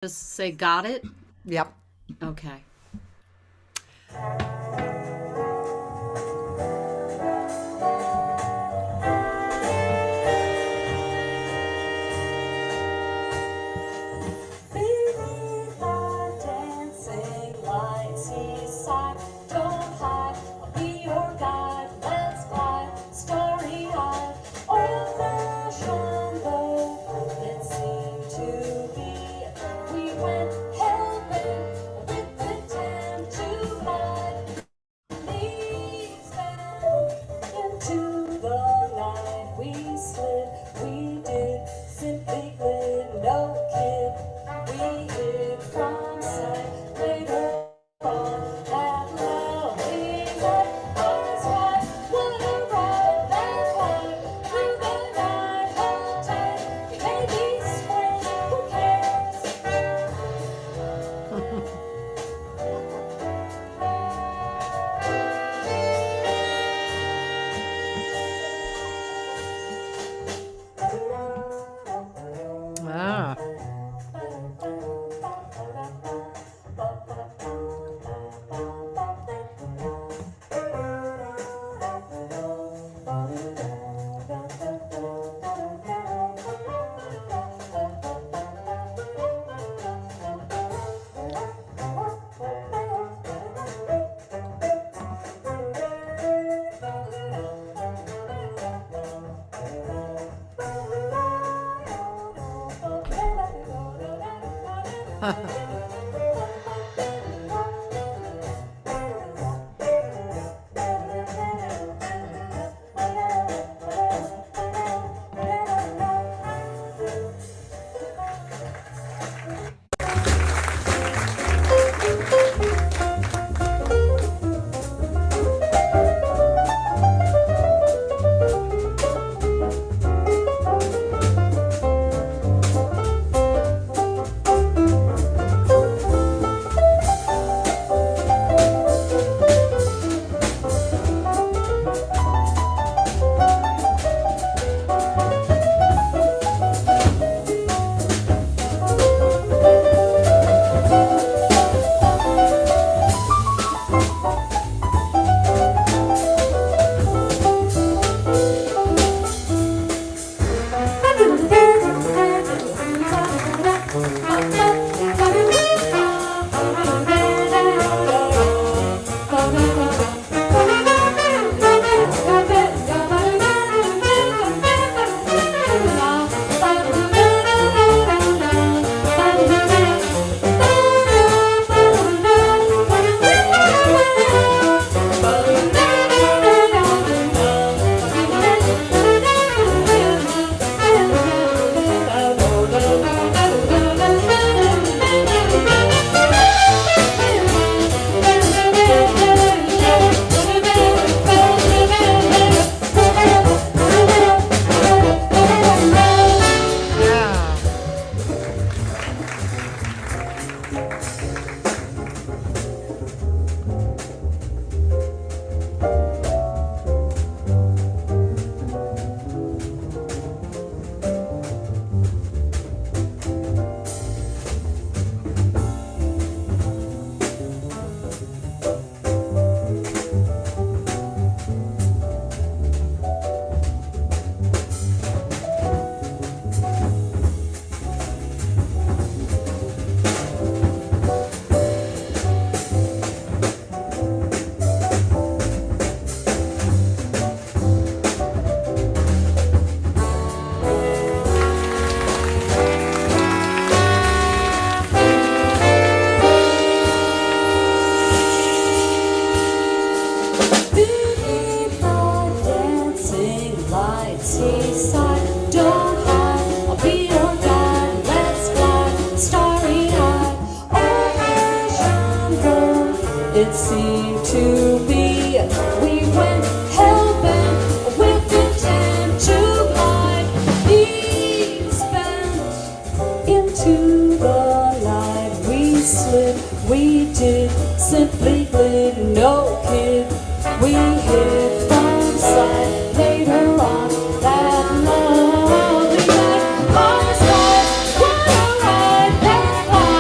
Just say got it? Yep. Okay. Ah. It seemed to be we went hell-bent with intent to glide these bent into the light. We slid, we did simply glid, no kid. We hid from sight later on that lovely night. Our side, what a ride, that fly.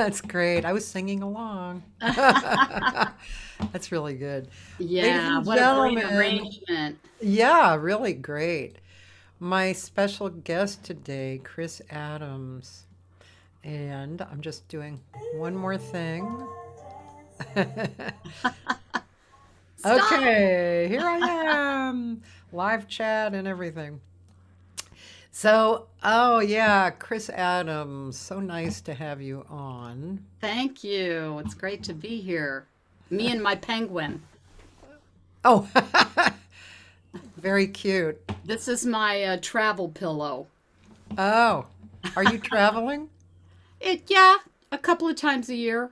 That's great. I was singing along. That's really good. Ladies Yeah, and what a great gentlemen, arrangement. yeah, really great. My special guest today, Kris Adams. And I'm just doing one more thing. Stop. Okay, here I am. Live chat and everything. So, oh yeah, Kris Adams. So nice to have you on. Thank you. It's great to be here. Me and my penguin. Oh, very cute. This is my travel pillow. Oh, are you traveling? Yeah, a couple of times a year.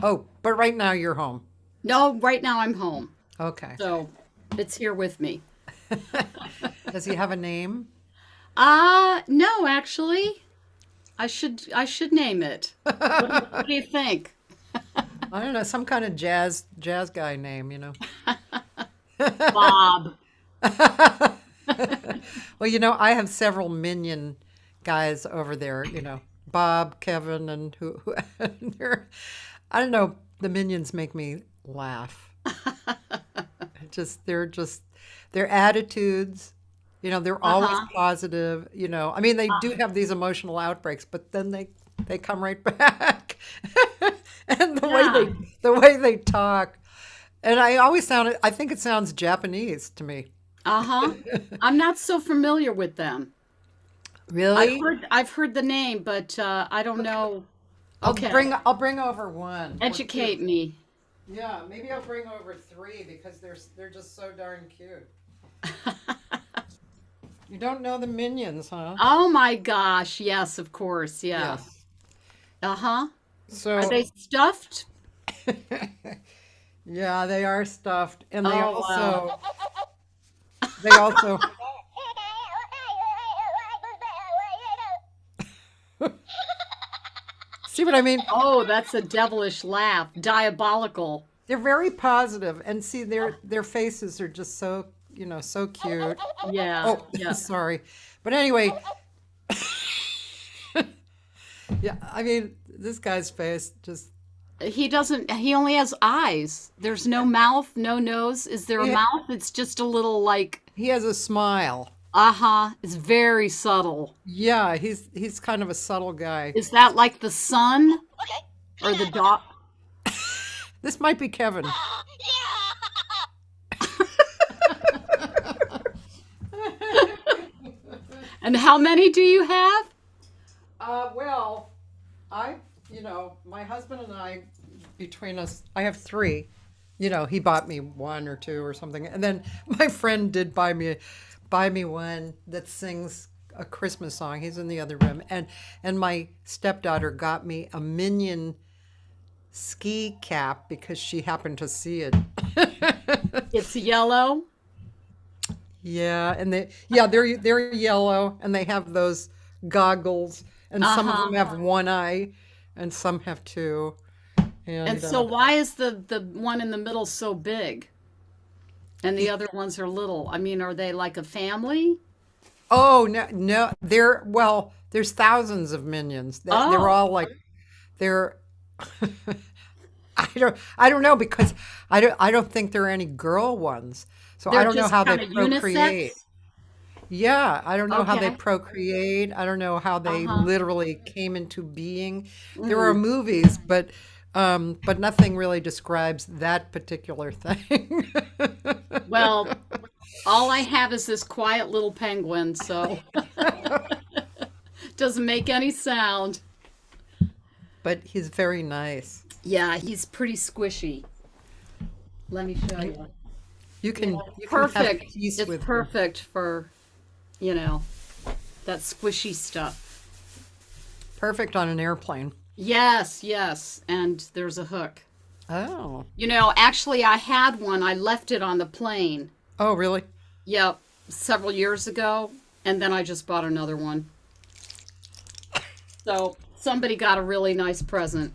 Oh, but right now you're home. No, right now I'm home. Okay. So it's here with me. Does he have a name? No, actually. I should name it. What do you think? I don't know, some kind of jazz guy name, you know. Bob. Well, I have several minion guys over there, Bob, Kevin, and who I don't know, the minions make me laugh. Just their attitudes, they're always Uh-huh. positive, I mean, they do have these emotional outbreaks, but then they come right back. And Yeah. the way they talk. And I think it sounds Japanese to me. Uh-huh. I'm not so familiar with them. Really? I've heard the name, but I don't know. Okay. I'll bring over one or two. Educate me. Yeah, maybe I'll bring over three because they're just so darn cute. You don't know the minions, huh? Oh my gosh. Yes, of course. Yeah. Yes. Uh-huh. So Are they stuffed? yeah, they are stuffed, and Oh, wow. they also see what I mean? Oh, that's a devilish laugh. Diabolical. They're very positive, and see their faces are just so so cute. Yeah. Oh, Yeah. sorry, but anyway, yeah, I mean this guy's face just He only has eyes. There's no mouth, no nose. Is there a he, mouth? It's just a little like, he has a smile. uh-huh. It's very subtle. Yeah, he's kind of a subtle guy. Is that like the sun or the dog? This might be Kevin. And how many do you have? Well, my husband and I, between us, I have three. He bought me one or two or something, and then my friend did buy me one that sings a Christmas song. He's in the other room, and my stepdaughter got me a Minion ski cap because she happened to see it. It's yellow. Yeah, and they're yellow, and they have those goggles, and some of Uh-huh. them have one eye, and some have two. And And so why is the one in the middle so big and the other ones are little? I mean, are they like a family? oh no, there's thousands of minions. They're Oh, all like they're. I don't know because I don't think there are any girl ones, so I they're don't know just how they kind of procreate. unisex? Yeah, I don't know how they Okay. procreate. I don't know how they Uh-huh. literally came into being. There are Mm. movies, but nothing really describes that particular thing. Well, all I have is this quiet little penguin, so doesn't make any sound. But he's very nice. Yeah, he's pretty squishy. Let me show you. You can have Perfect. peace It's with him. perfect for, you know, that squishy stuff. Perfect on an airplane. Yes, yes. And there's a hook. Oh. Actually, I had one. I left it on the plane. Oh, really? Yep, several years ago. And then I just bought another one. So somebody got a really nice present.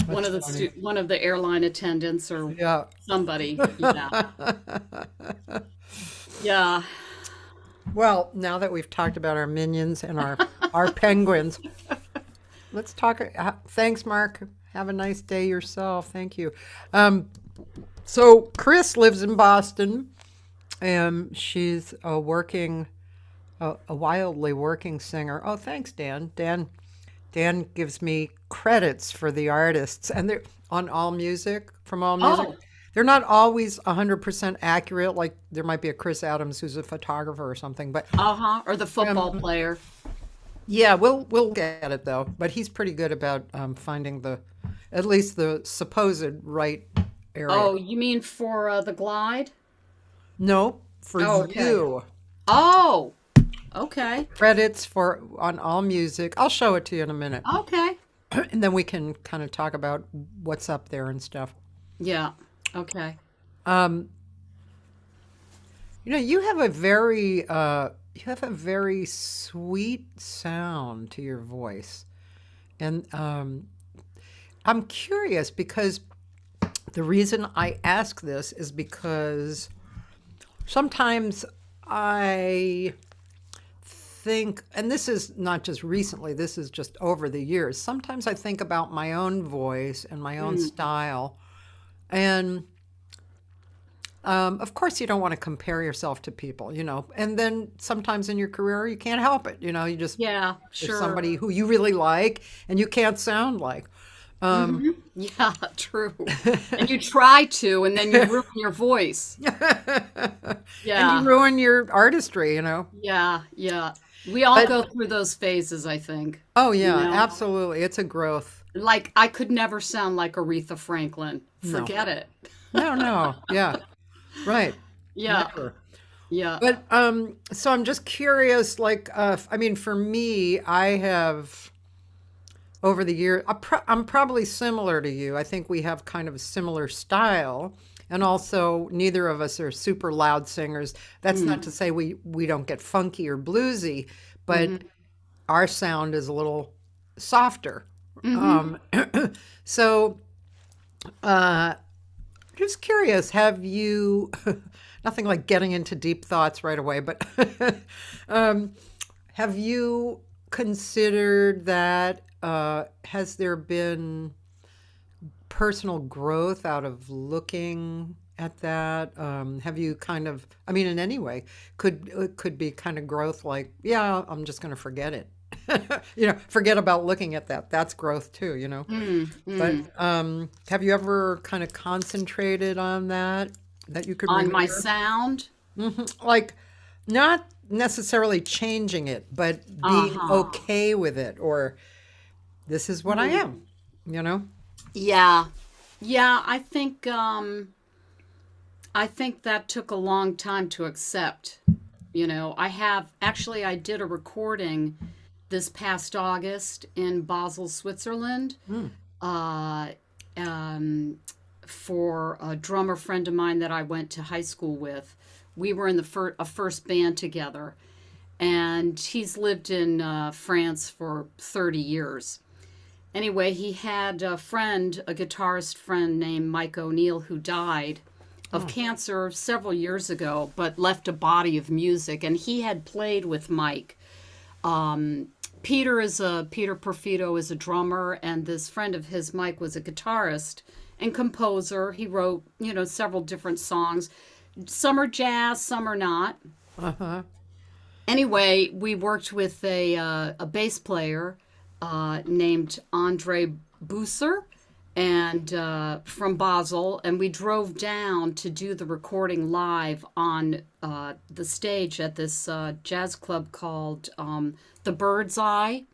That's funny. One of the airline attendants or Yeah. somebody. Yeah. Yeah. Well, now that we've talked about our minions and our penguins, let's talk. Thanks, Mark. Have a nice day yourself. Thank you. So Kris lives in Boston, and she's a wildly working singer. Oh, thanks, Dan. Dan gives me credits for the artists, and they're on All Music, from All Music. Oh, They're not always 100% accurate. Like there might be a Kris Adams who's a photographer or something, but or the football player. yeah, we'll get it though. But he's pretty good about finding at least the supposed right area. Oh, you mean for the glide? No, for Oh, okay. you. Oh, okay. Credits for on All Music. I'll show it to you in a minute, Okay. and then we can kind of talk about what's up there and stuff. Yeah. Okay. You have a very sweet sound to your voice, and I'm curious because the reason I ask this is because sometimes I think, and this is not just recently, this is just over the years. Sometimes I think about my own voice and my own style. And of course, you don't want to compare yourself to people, and then sometimes in your career, you can't help it. You just, Yeah, there's sure. somebody who you really like and you can't sound like. Yeah, true. And you try to, and then you ruin your voice. And Yeah. you ruin your artistry. Yeah. Yeah. We all But, go through those phases, I think. oh, yeah, know? absolutely. It's a growth. Like, I could never sound like Aretha Franklin. No. Forget it. No. Yeah. Right. Yeah. Never. Yeah. But so I'm just curious, like, for me, I have over the year, I'm probably similar to you. I think we have kind of a similar style, and also neither of us are super loud singers. That's not to say we don't get funky or bluesy, but our sound is a little softer. So, just curious, have you, nothing like getting into deep thoughts right away, but have you considered that, has there been personal growth out of looking at that? Have you kind of, in any way, it could be kind of growth like, yeah, I'm just going to forget it. Forget about looking at that. That's growth too. But have you ever kind of concentrated on that you could On my remember? sound? Like, not necessarily changing it, but being okay with it, or this is what I am, Yeah. Yeah, I think that took a long time to accept. I did a recording this past August in Basel, Switzerland, for a drummer friend of mine that I went to high school with. We were in a first band together, and he's lived in France for 30 years. Anyway, he had a guitarist friend named Mike O'Neill, who died of cancer several years ago, but left a body of music, and he had played with Mike. Peter Perfito is a drummer, and this friend of his, Mike, was a guitarist and composer. He wrote, several different songs. Some are jazz, some are not. Anyway, we worked with a bass player named Andre Busser, and from Basel, and we drove down to do the recording live on the stage at this jazz club called the Bird's Eye.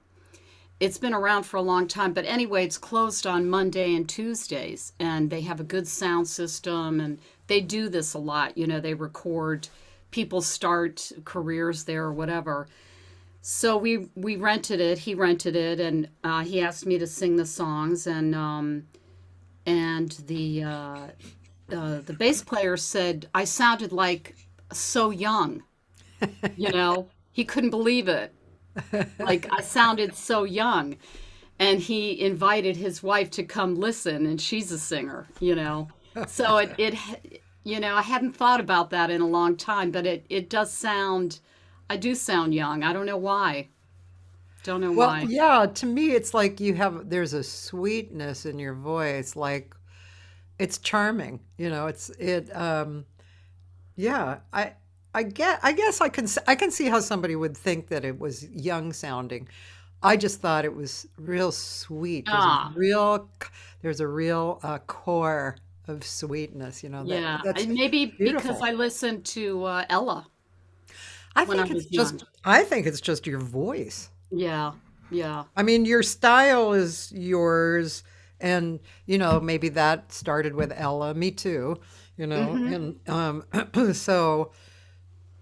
It's been around for a long time, but anyway, it's closed on Monday and Tuesdays, and they have a good sound system, and they do this a lot. They record, people start careers there or whatever. So we rented it. He rented it, and he asked me to sing the songs, and the bass player said I sounded like so young. He couldn't believe it. Like I sounded so young, and he invited his wife to come listen, and she's a singer. So it I hadn't thought about that in a long time, but it does sound. I do sound young. I don't know why. Don't know Well, why. yeah, to me, it's like there's a sweetness in your voice, like it's charming. Yeah, I guess I can see how somebody would think that it was young sounding. I just thought it was real sweet. Ah, There's a real core of sweetness, yeah. that's Maybe because beautiful. I listened to Ella when I was young. I think it's just your voice. Yeah, yeah. I mean, your style is yours, and maybe that started with Ella. Me too, Hmm. and so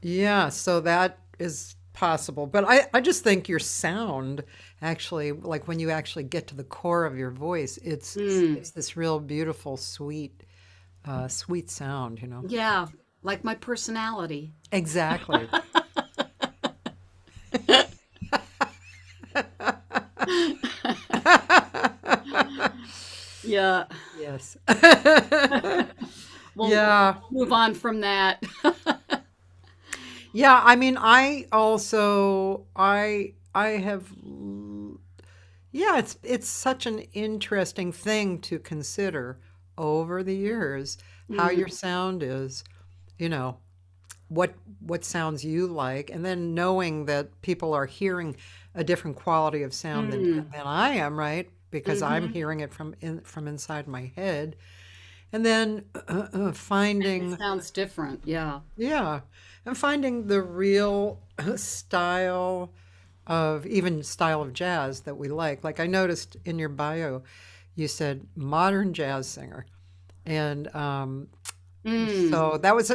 yeah, so that is possible. But I just think your sound actually, like when you actually get to the core of your voice, Mm, it's this real beautiful, sweet sound. yeah, like my personality. Exactly. Yeah. Yes. We'll Yeah. move on from that. Yeah, I mean, I also I have yeah, it's such an interesting thing to consider over the years how Mm, your sound is, you know, what sounds you like, and then knowing that people are hearing a different quality of sound mm, than I am, right? Because I'm hmm. hearing it from inside my head. And then It finding sounds different. Yeah. yeah, and finding the real style style of jazz that we like. Like I noticed in your bio, you said modern jazz singer, and Mm, so that was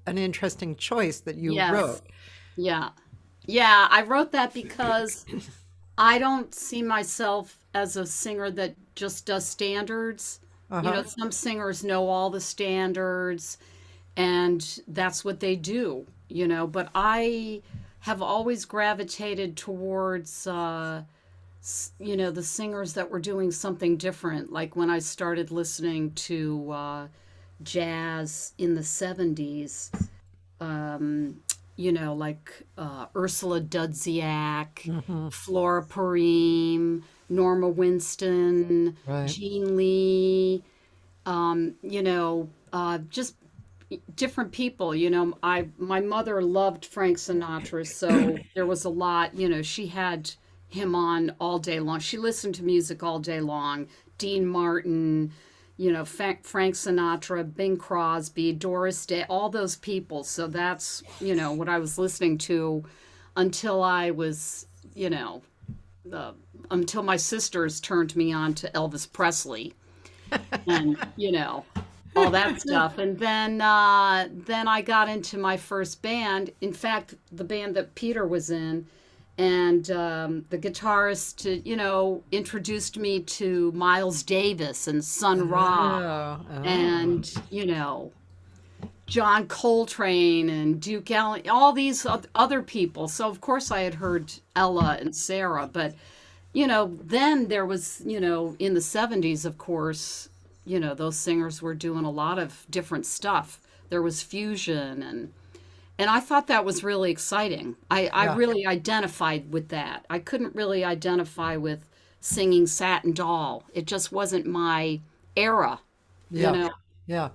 an interesting choice that you yes. wrote. Yeah. Yeah. I wrote that because I don't see myself as a singer that just does standards. Uh huh. Some singers know all the standards and that's what they do, but I have always gravitated towards, the singers that were doing something different. Like when I started listening to jazz in the 70s, like Ursula Dudziak, Hmm. Flora Purim, Norma Winston, Right. Jean Lee, just different people. My mother loved Frank Sinatra, so there was a lot. She had him on all day long. She listened to music all day long. Dean Martin, Frank Sinatra, Bing Crosby, Doris Day, all those people. So that's what I was listening to until I was you know uh, until my sisters turned me on to Elvis Presley and all that stuff. And then I got into my first band. In fact, the band that Peter was in, and the guitarist, introduced me to Miles Davis and Sun Ra, Oh, oh. and John Coltrane and Duke Ellington, all these other people. So of course I had heard Ella and Sarah, but then there was, in the 70s, of course, those singers were doing a lot of different stuff. There was fusion and I thought that was really exciting. I Yeah. really identified with that. I couldn't really identify with singing Satin Doll. It just wasn't my era, you Yeah. know. Yeah.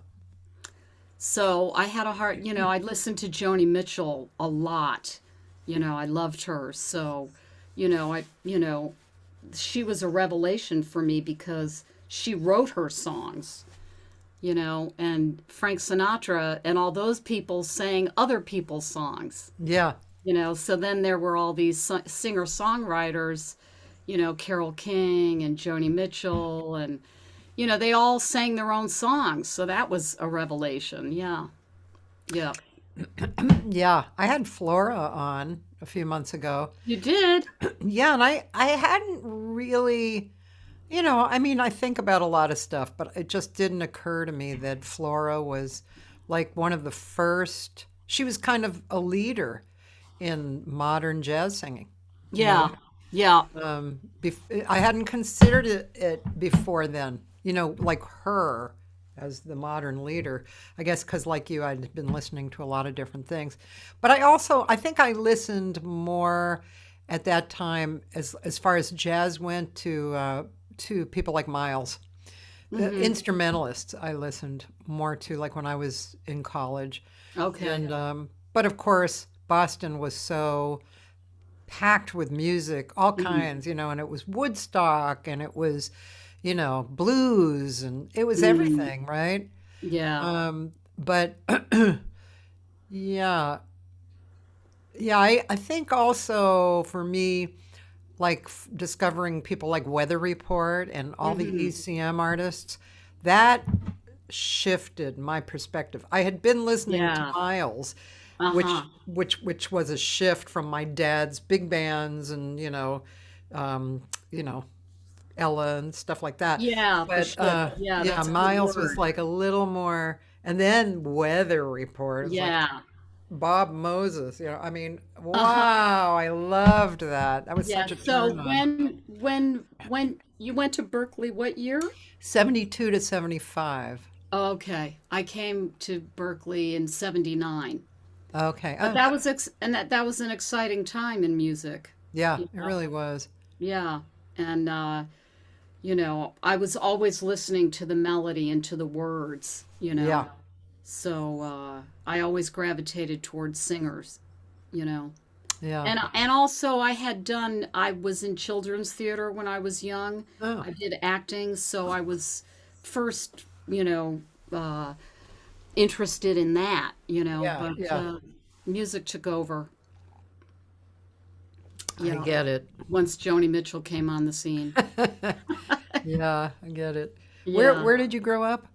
So I had a hard, I listened to Joni Mitchell a lot. I loved her. So, she was a revelation for me because she wrote her songs, and Frank Sinatra and all those people sang other people's songs, Yeah. So then there were all these singer-songwriters, Carole King and Joni Mitchell, and, they all sang their own songs. So that was a revelation. Yeah. Yeah. Yeah. I had Flora on a few months ago. You did? Yeah, and I hadn't really, I mean, I think about a lot of stuff, but it just didn't occur to me that Flora was like one of the first, she was kind of a leader in modern jazz singing, you know. Yeah. Yeah. I hadn't considered it before then, like her as the modern leader. I guess because, like you, I'd been listening to a lot of different things. But I think I listened more at that time, as far as jazz went, to people like Miles. The instrumentalists I listened more to, like when I was in college. Okay. And but of course, Boston was so packed with music, all kinds, and it was Woodstock, and it was, blues, and it was everything, right? Yeah. But yeah, yeah, I think also for me, like discovering people like Weather Report and all the ECM artists, that shifted my perspective. I had been listening to Yeah. Miles, Uh-huh. which was a shift from my dad's big bands and you know Ella and stuff like that. Yeah, the But shift. Yeah, yeah, that's a good Miles was word. like a little more, and then Weather Report. It's like Yeah. Bob Moses. I mean, Uh-huh. wow, I loved that. That was Yeah. such a So turn on. when you went to Berkeley, what year? 72 to 75. Okay. I came to Berkeley in 79. Okay. But Oh, that was an exciting time in music. yeah, You it know? really was. Yeah. And I was always listening to the melody and to the words. Yeah, So I always gravitated towards singers, you know. yeah. And also I was in children's theater when I was young. Oh, I did acting, so I was first, interested in that, yeah, but yeah. music took over, I yeah, get it. once Joni Mitchell came on the scene. Yeah, I get it. Where Yeah, where did you grow up?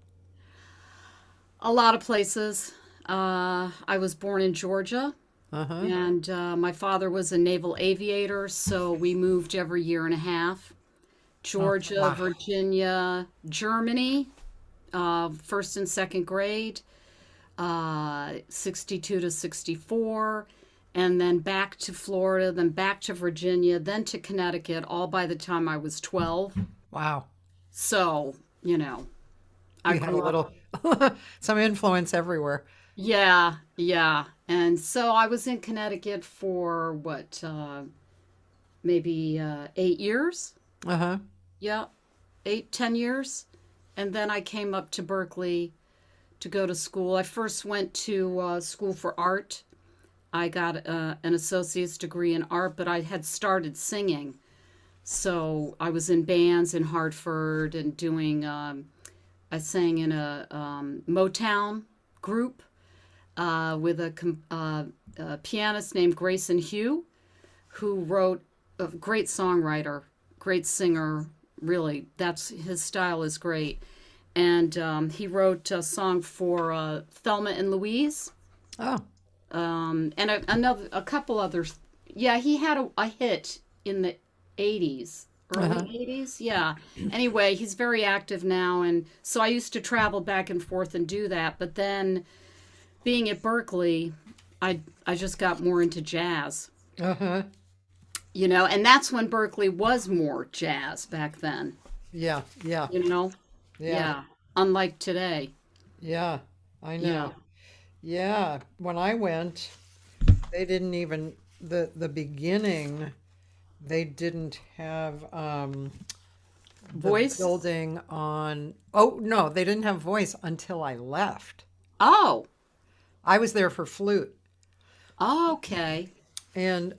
a lot of places. I was born in Georgia, Uh-huh. and my father was a naval aviator, so we moved every year and a half. Oh, Georgia, wow. Virginia, Germany, first and second grade, 62 to 64, and then back to Florida, then back to Virginia, then to Connecticut, all by the time I was 12. Wow. So, I You had a grew up. little some influence everywhere. Yeah, yeah. And so I was in Connecticut for what, maybe 8 years? Uh-huh. Yeah, 8, 10 years. And then I came up to Berkeley to go to school. I first went to school for art. I got an associate's degree in art, but I had started singing. So I was in bands in Hartford and I sang in a Motown group with a pianist named Grayson Hugh, who wrote a great songwriter, great singer. Really, that's his style is great. And he wrote a song for Thelma and Louise, Oh, and a couple others. Yeah, he had a hit in the 80s, uh-huh. early 80s. Yeah. Anyway, he's very active now, and so I used to travel back and forth and do that. But then, being at Berkeley, I just got more into jazz. Uh-huh. And that's when Berkeley was more jazz back then. Yeah, yeah, You know, yeah, yeah. Unlike today. yeah. I Yeah. know. Yeah. When I went, they didn't even the beginning, they didn't have the Voice. building on. Oh, no, they didn't have voice until I left. Oh. I was there for flute. Okay. And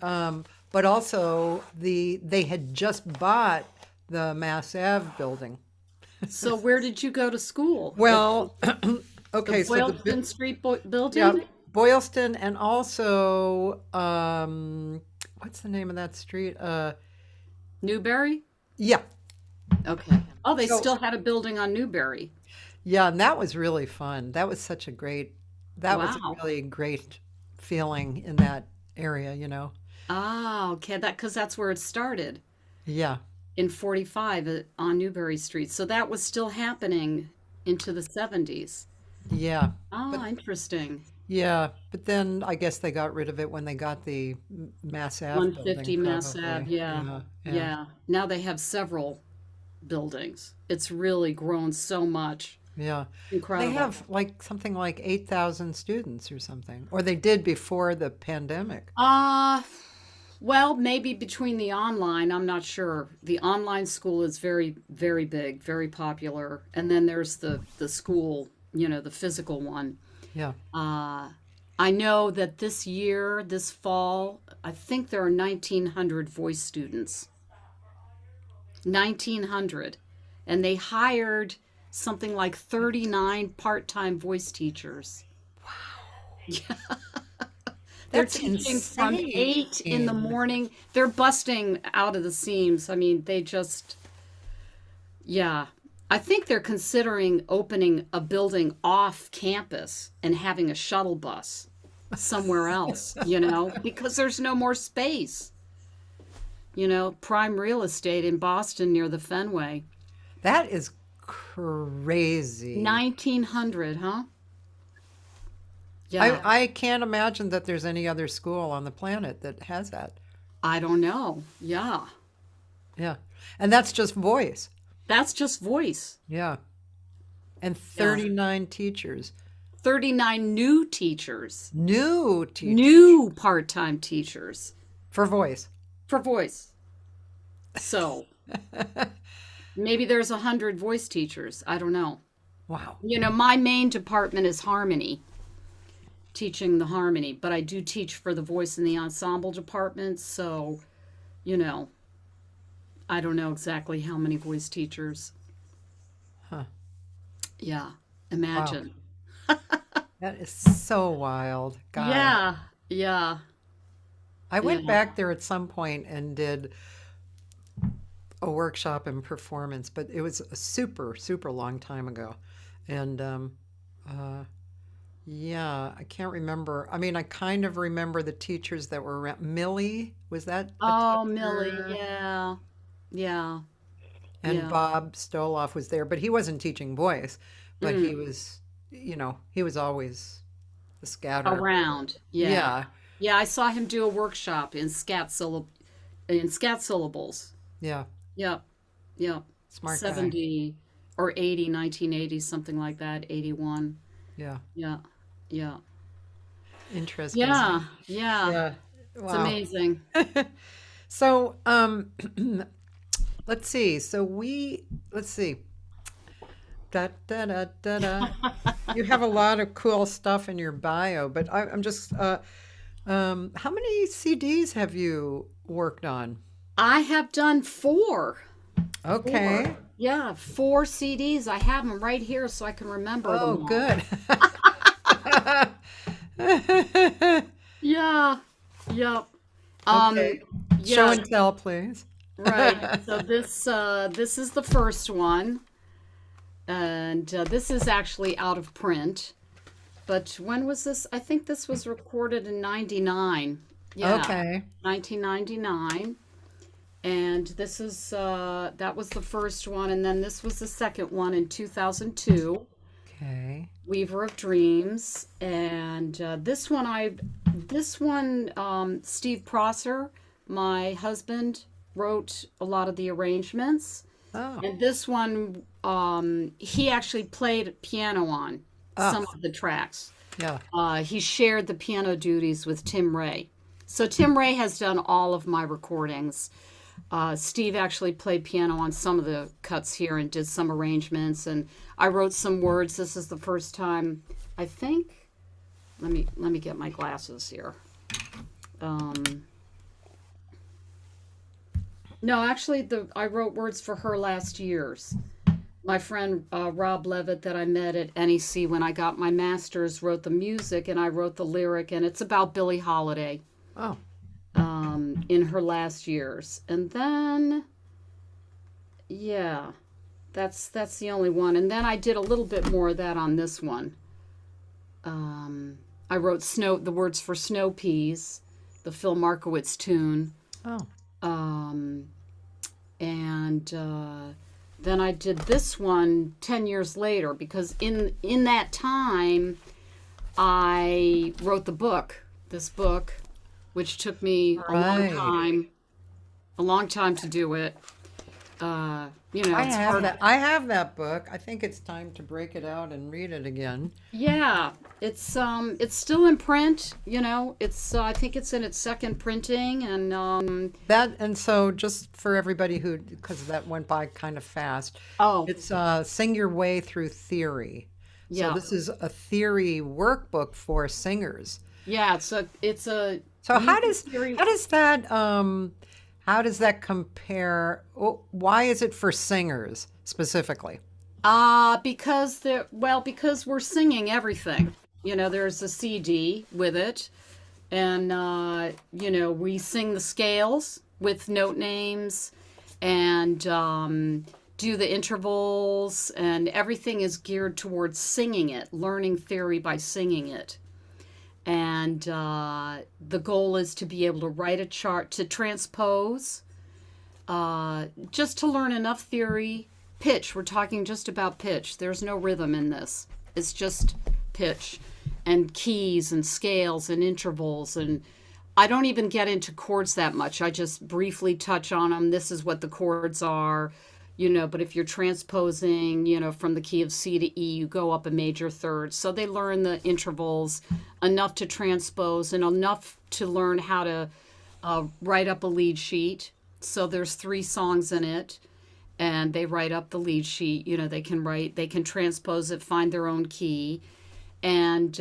but also they had just bought the Mass Ave building. So where did you go to school? Well, The okay, so Boylston Street yeah, building? Boylston, and also what's the name of that street? Newberry? Yeah. Okay. Oh, they So still had a building on Newberry. yeah, and that was really fun. That was such a great. That was a Wow. really great feeling in that area. Ah, okay. Because that's where it started Yeah. in 45 on Newberry Street. So that was still happening into the 70s. Yeah. But Ah, interesting. yeah, but then I guess they got rid of it when they got the Mass Ave building, 150 Mass Ave. probably. Yeah. Yeah, yeah, Yeah. Now they have several buildings. It's really grown so much. yeah. They Incredible. have like something like 8,000 students or something, or they did before the pandemic. Uh, Well, maybe between the online, I'm not sure. The online school is very, very big, very popular. And then there's the school, the physical one. Yeah. I know that this year, this fall, I think there are 1,900 voice students. 1,900. And they hired something like 39 part-time voice teachers. They're That's teaching from insane. 8 in the morning. They're busting out of the seams. I mean, they just, yeah. I think they're considering opening a building off campus and having a shuttle bus somewhere else, because there's no more space. Prime real estate in Boston near the Fenway. That is crazy. 1,900, huh? Yeah. I can't imagine that there's any other school on the planet that has that. I don't know. Yeah. Yeah. And that's just voice. That's just voice. Yeah. And 39 teachers. 39 new teachers. New teachers. New part-time teachers For voice. for voice. So maybe there's 100 voice teachers. I don't know. Wow. My main department is harmony, teaching the harmony, but I do teach for the voice and the ensemble departments. So, I don't know exactly how many voice teachers. Huh. Yeah. Imagine. That is so wild. God. Yeah. Yeah. I went Yeah. back there at some point and did a workshop in performance, but it was a super, super long time ago. And yeah, I can't remember. I mean, I kind of remember the teachers that were around. Millie, was that a Oh, Millie. teacher? Yeah. Yeah. And Yeah. Bob Stoloff was there, but he wasn't teaching voice, but he was, he was always the scatter. Around. Yeah. Yeah, Yeah, I saw him do a workshop in scat syllables. yeah. Yep. Yep. Smart guy. 70 or 80, 1980, something like that, 81. Yeah, Yeah. Yeah. interesting. Yeah. Yeah. Yeah. It's Wow. amazing. So, let's see. Let's see. Da, da, da, da, da. You have a lot of cool stuff in your bio, but I'm just, how many CDs have you worked on? I have done 4. Okay. Yeah, 4 CDs. I have them right here so I can remember Oh, them all. good. Yeah. Yep. Okay. Yeah. Show and tell, please. Right. So this is the first one, and this is actually out of print. But when was this? I think this was recorded in '99. Yeah. Okay. 1999. And this is that was the first one, and then this was the second one in 2002. Okay. Weaver of Dreams, and this one, Steve Prosser, my husband, wrote a lot of the arrangements, Oh, and this one, he actually played piano on some of the tracks. yeah. He shared the piano duties with Tim Ray. So Tim Ray has done all of my recordings. Steve actually played piano on some of the cuts here and did some arrangements, and I wrote some words. This is the first time, I think. Let me get my glasses here. No, actually, I wrote words for her last year's. My friend Rob Levitt that I met at NEC when I got my master's wrote the music, and I wrote the lyric, and it's about Billie Holiday. Oh, In her last years. And then, yeah, that's the only one. And then I did a little bit more of that on this one. I wrote the words for Snow Peas, the Phil Markowitz tune. oh, And then I did this one 10 years later, because in that time I wrote this book, which took me a long Right. time to do it. I It's have hard. that. I have that book. I think it's time to break it out and read it again. Yeah, it's still in print. It's I think it's in its second printing, and That and so just for everybody who, because that went by kind of fast. oh It's Sing Your Way Through Theory. So yeah, this is a theory workbook for singers. yeah, it's a So music theory. how does that compare? Why is it for singers specifically? Because we're singing everything. There's a CD with it, and we sing the scales with note names, and do the intervals, and everything is geared towards singing it, learning theory by singing it. And the goal is to be able to write a chart, to transpose, just to learn enough theory. Pitch, we're talking just about pitch. There's no rhythm in this. It's just pitch and keys and scales and intervals. And I don't even get into chords that much. I just briefly touch on them. This is what the chords are. But if you're transposing, from the key of C to E, you go up a major third. So they learn the intervals enough to transpose and enough to learn how to write up a lead sheet. So there's 3 songs in it, and they write up the lead sheet. They can transpose it, find their own key. And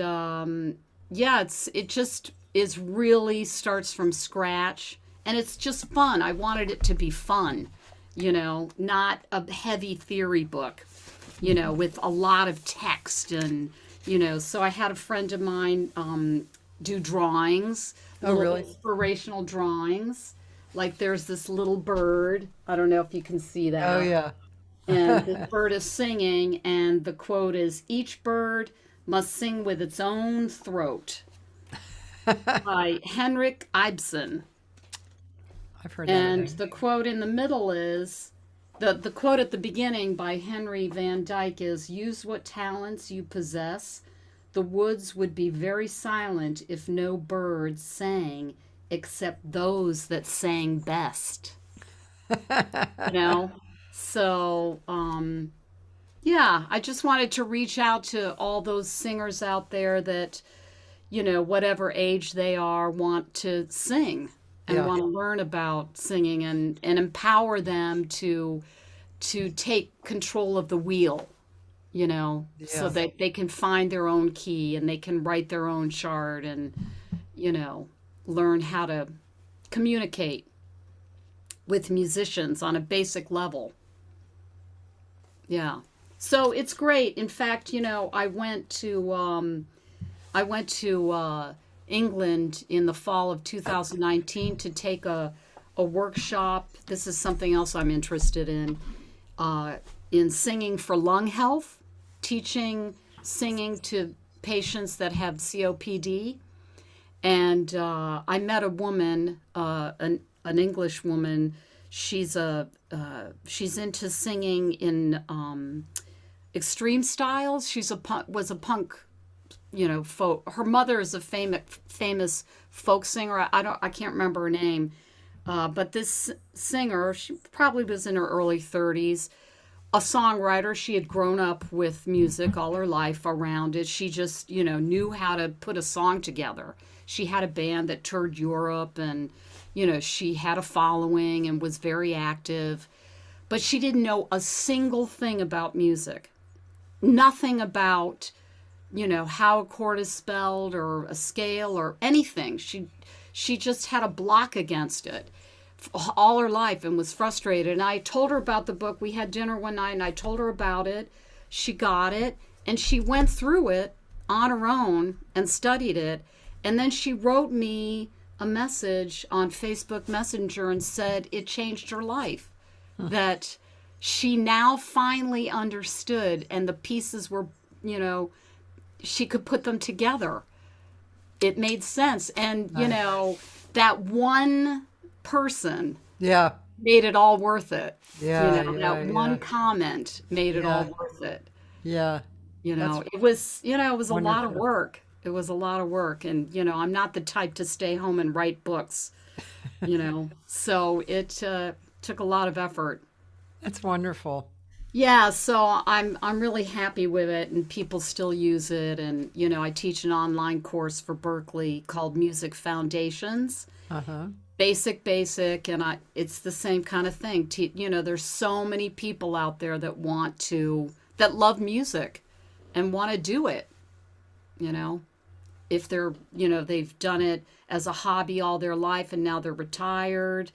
it just is really starts from scratch, and it's just fun. I wanted it to be fun. Not a heavy theory book, with a lot of text. And, so I had a friend of mine do drawings. Oh, little really? Inspirational drawings. Like there's this little bird. I don't know if you can see that. Oh yeah. And this bird is singing, and the quote is, "Each bird must sing with its own throat," by Henrik Ibsen. I've heard that And name. the quote in the middle is the quote at the beginning by Henry Van Dyke is, "Use what talents you possess. The woods would be very silent if no birds sang except those that sang best." you know? So, yeah, I just wanted to reach out to all those singers out there that, whatever age they are, want to sing and Yeah. want to learn about singing, and empower them to take control of the wheel, so Yeah. that they can find their own key and they can write their own chart, and, learn how to communicate with musicians on a basic level. Yeah. So it's great. In fact, I went to England in the fall of 2019 to take a workshop. This is something else I'm interested in singing for lung health, teaching singing to patients that have COPD. And I met a woman, an English woman. She's into singing in extreme styles. Was a punk, folk. Her mother is a famous folk singer. I can't remember her name, but this singer, she probably was in her early 30s. A songwriter. She had grown up with music all her life around it. She just, knew how to put a song together. She had a band that toured Europe, and, she had a following and was very active, but she didn't know a single thing about music. Nothing about, how a chord is spelled or a scale or anything. She just had a block against it all her life and was frustrated. And I told her about the book. We had dinner one night and I told her about it. She got it and she went through it on her own and studied it. And then she wrote me a message on Facebook Messenger and said it changed her life. That she now finally understood, and the pieces were, she could put them together. It made sense. And, that one person Yeah. made it all worth it. Yeah. That one comment made it all worth it. Yeah. It was a lot of wonderful. work. It was a lot of work. And, I'm not the type to stay home and write books, so it took a lot of effort. That's wonderful. Yeah, so I'm really happy with it, and people still use it. And I teach an online course for Berklee called Music Foundations, Uh-huh. basic, and it's the same kind of thing. There's so many people out there that love music and want to do it. You know, if they've done it as a hobby all their life and now they're retired,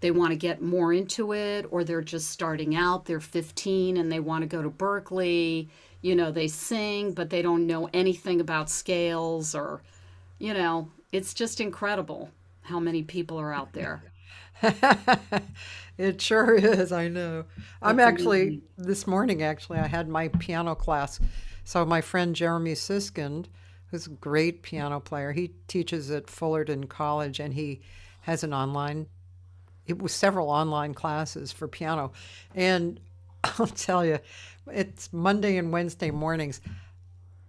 they want to get more into it, or they're just starting out, they're 15 and they want to go to Berklee. They sing, but they don't know anything about scales, or, it's just incredible how many people are out there. It sure is, I know. I'm It's actually, amazing. this morning, actually, I had my piano class. So my friend Jeremy Siskind, who's a great piano player, he teaches at Fullerton College, and he has an online, it was several online classes for piano. And I'll tell you, it's Monday and Wednesday mornings.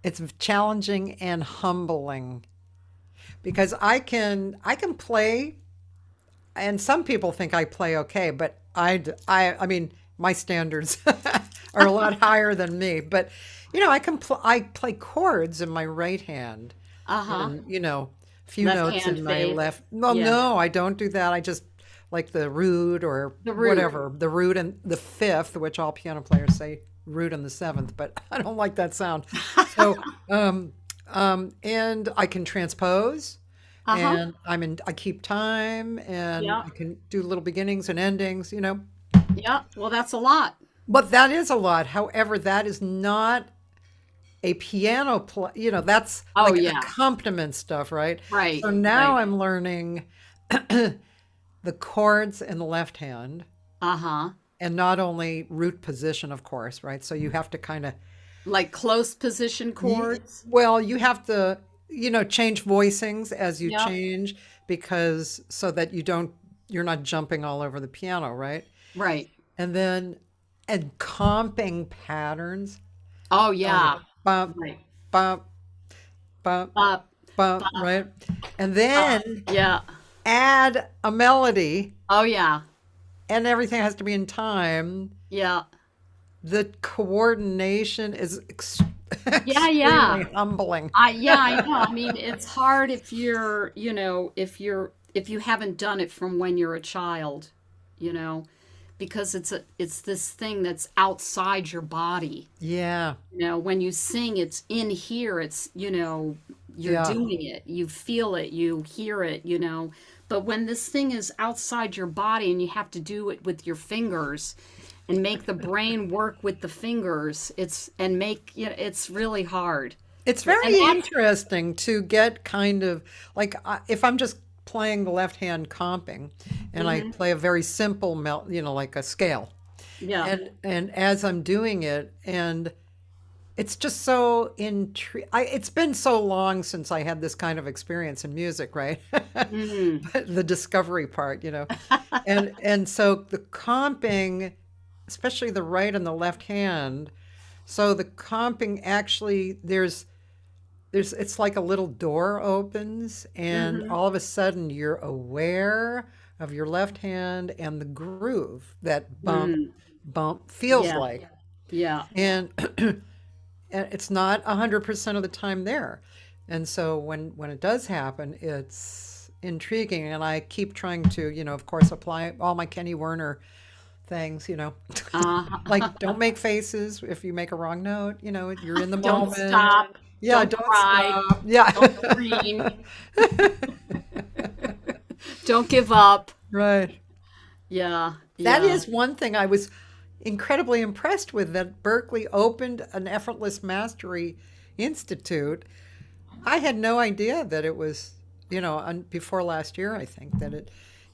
It's challenging and humbling because I can play, and some people think I play okay, but I mean, my standards are a lot higher than me. But I play chords in my right hand, Uh-huh. and few Left notes hand in my fade. left. Well, Yeah. no, I don't do that. I just like the root or The root. whatever, the root and the fifth, which all piano players say root and the seventh, but I don't like that sound. So, and I can transpose, Uh-huh. and I keep time, and Yeah. I can do little beginnings and endings. Yeah. Well, that's a lot. But that is a lot. However, that is not a piano play. That's Oh, like yeah. accompaniment stuff, right? Right. So now Right. I'm learning the chords in the left hand, Uh-huh. and not only root position, of course, right? So you have to kind of, Like close position chords. well, you have to, change voicings as you Yep. change, because so that you're not jumping all over the piano, right? Right. And then, and comping patterns. Oh, Oh yeah. yeah. Bump, Right. bump, bump, Up. bump, right? And then Yeah. add a melody, Oh, yeah. and everything has to be in time. Yeah. The coordination is Yeah, yeah. extremely humbling. I know. I mean, it's hard if if you haven't done it from when you're a child, you know, because it's this thing that's outside your body. Yeah, When you sing, it's in here. You're yeah. doing it. You feel it. You hear it. But when this thing is outside your body and you have to do it with your fingers and make the brain work with the fingers, it's really hard. It's And very that's, interesting to get kind of like, if I'm just playing the left hand comping, and I hmm play a very simple like a scale, yeah. and as I'm doing it, and it's just so it's been so long since I had this kind of experience in music, right? hmm The discovery part. And so the comping, especially the right and the left hand. So the comping actually, it's like a little door opens, and hmm all of a sudden you're aware of your left hand and the groove that bump mm bump feels Yeah. like. Yeah. And and it's not 100% of the time there. And so when it does happen, it's intriguing, and I keep trying to, of course, apply all my Kenny Werner things. Uh, Like, don't make faces if you make a wrong note, you're in the don't moment. stop. Yeah, Don't don't cry. stop. Yeah. Don't scream. Don't give up. Right. Yeah. That Yeah. is one thing I was incredibly impressed with, that Berklee opened an Effortless Mastery Institute. I had no idea that it was, before last year, I think that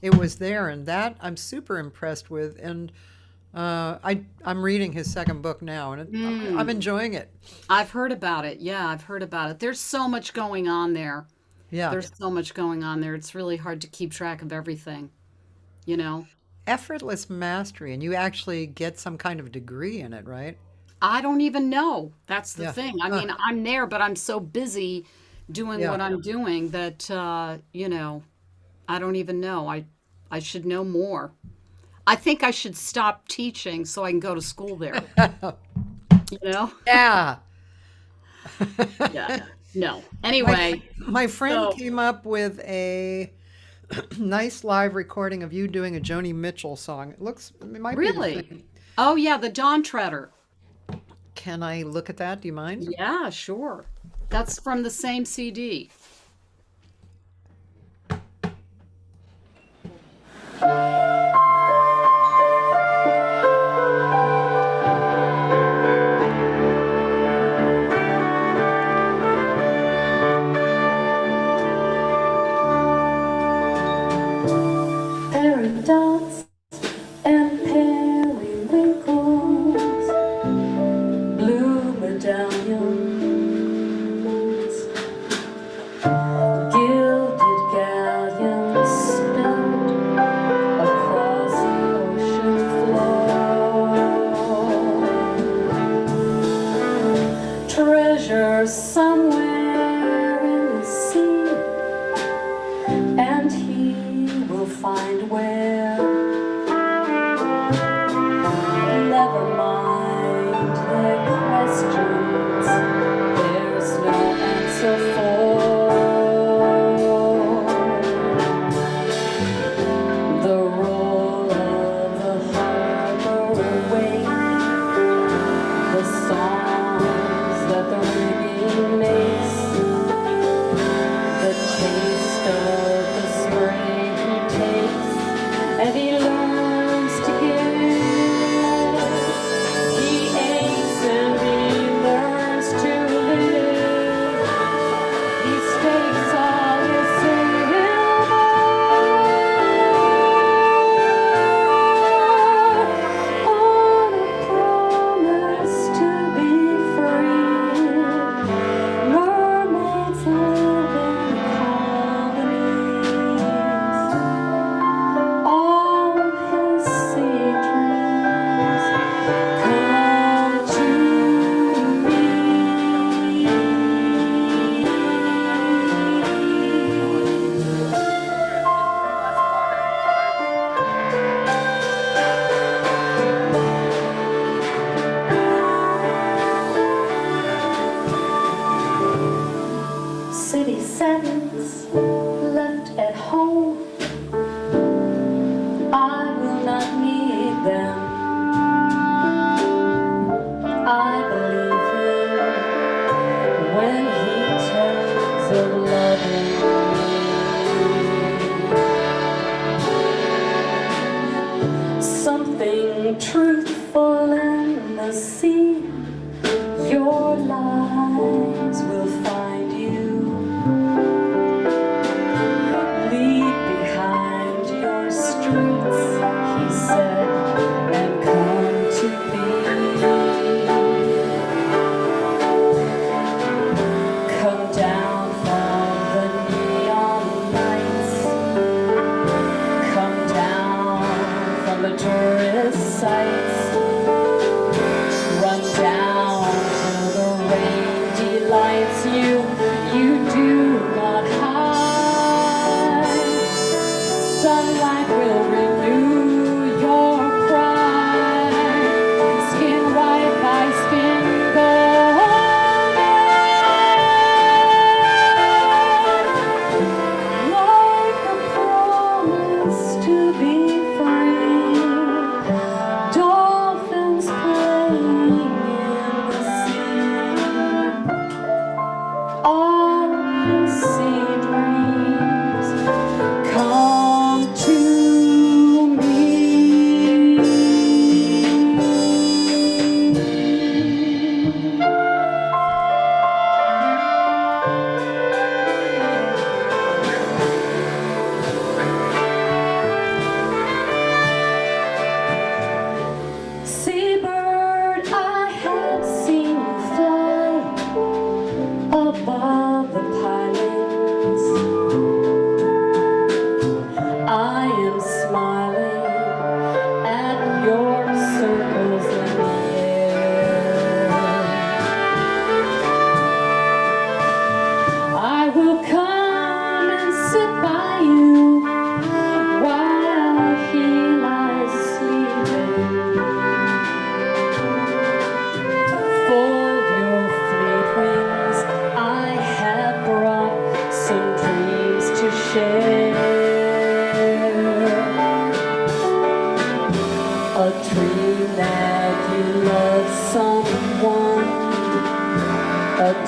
it was there, and that I'm super impressed with. And I'm reading his second book now, and I'm Mm. enjoying it. I've heard about it. Yeah, I've heard about it. There's so much going on there. Yeah, There's so much going on there. It's really hard to keep track of everything, you know? Effortless Mastery, and you actually get some kind of degree in it, right? I don't even know. That's the Yeah. thing. I Huh. mean, I'm there, but I'm so busy doing Yeah. what I'm doing that, I don't even know. I should know more. I think I should stop teaching so I can go to school there. You know? Yeah. Yeah. No. Anyway, My friend So- came up with a nice live recording of you doing a Joni Mitchell song. It might be the really? same. Oh yeah, the Dawn Treader. Can I look at that? Do you mind? Yeah, sure. That's from the same CD. Paradox and periwinkles, blue medallions, gilded galleons spilled across the ocean floor. Treasure somewhere in the sea, and he will find where. Never mind their questions, there's no answer for. The roll of the harbor wake, the songs that the rigging makes, the taste of the spray he takes, and he learns to give. He aches and he learns to live. He stakes all his silver on a promise to be free. Mermaids live in colonies. All his sea dreams come true to me. City sadness left at home, I will not need them. I believe him when he tells of loving me. Something truthful in the sea, your lies will find you. Leave behind your streets, he said, and come to me. Come down from the neon lights. Come down from the tourist sites. Run down to the rain delights you. You do not hide. Sunlight will renew your pride. Skin white by skin golden. Like a promise to be free. Dolphins playing in the sea. All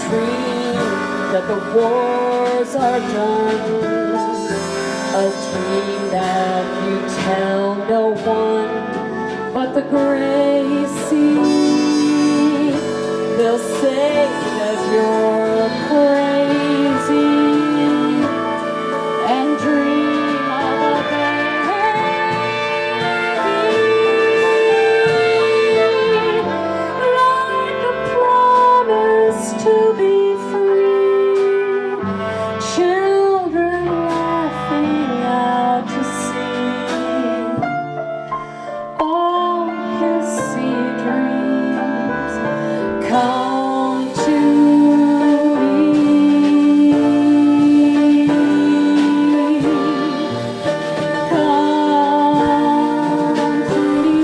dream that the wars are done, a dream that you tell no one but the gray sea. They'll say that you're crazy and dream of a baby, like a promise to be free. Children laughing out to sea. All his sea dreams come to me. Come to me.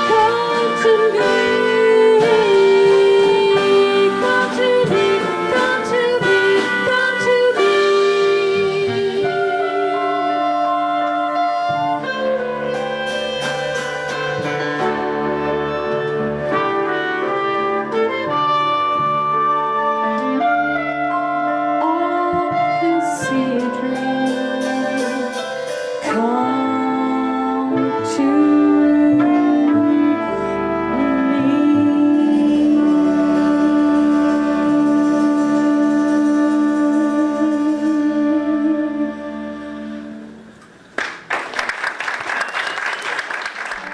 Come to me. Come to me. Come to me. Come to me. Come to me. All his sea dreams come to me.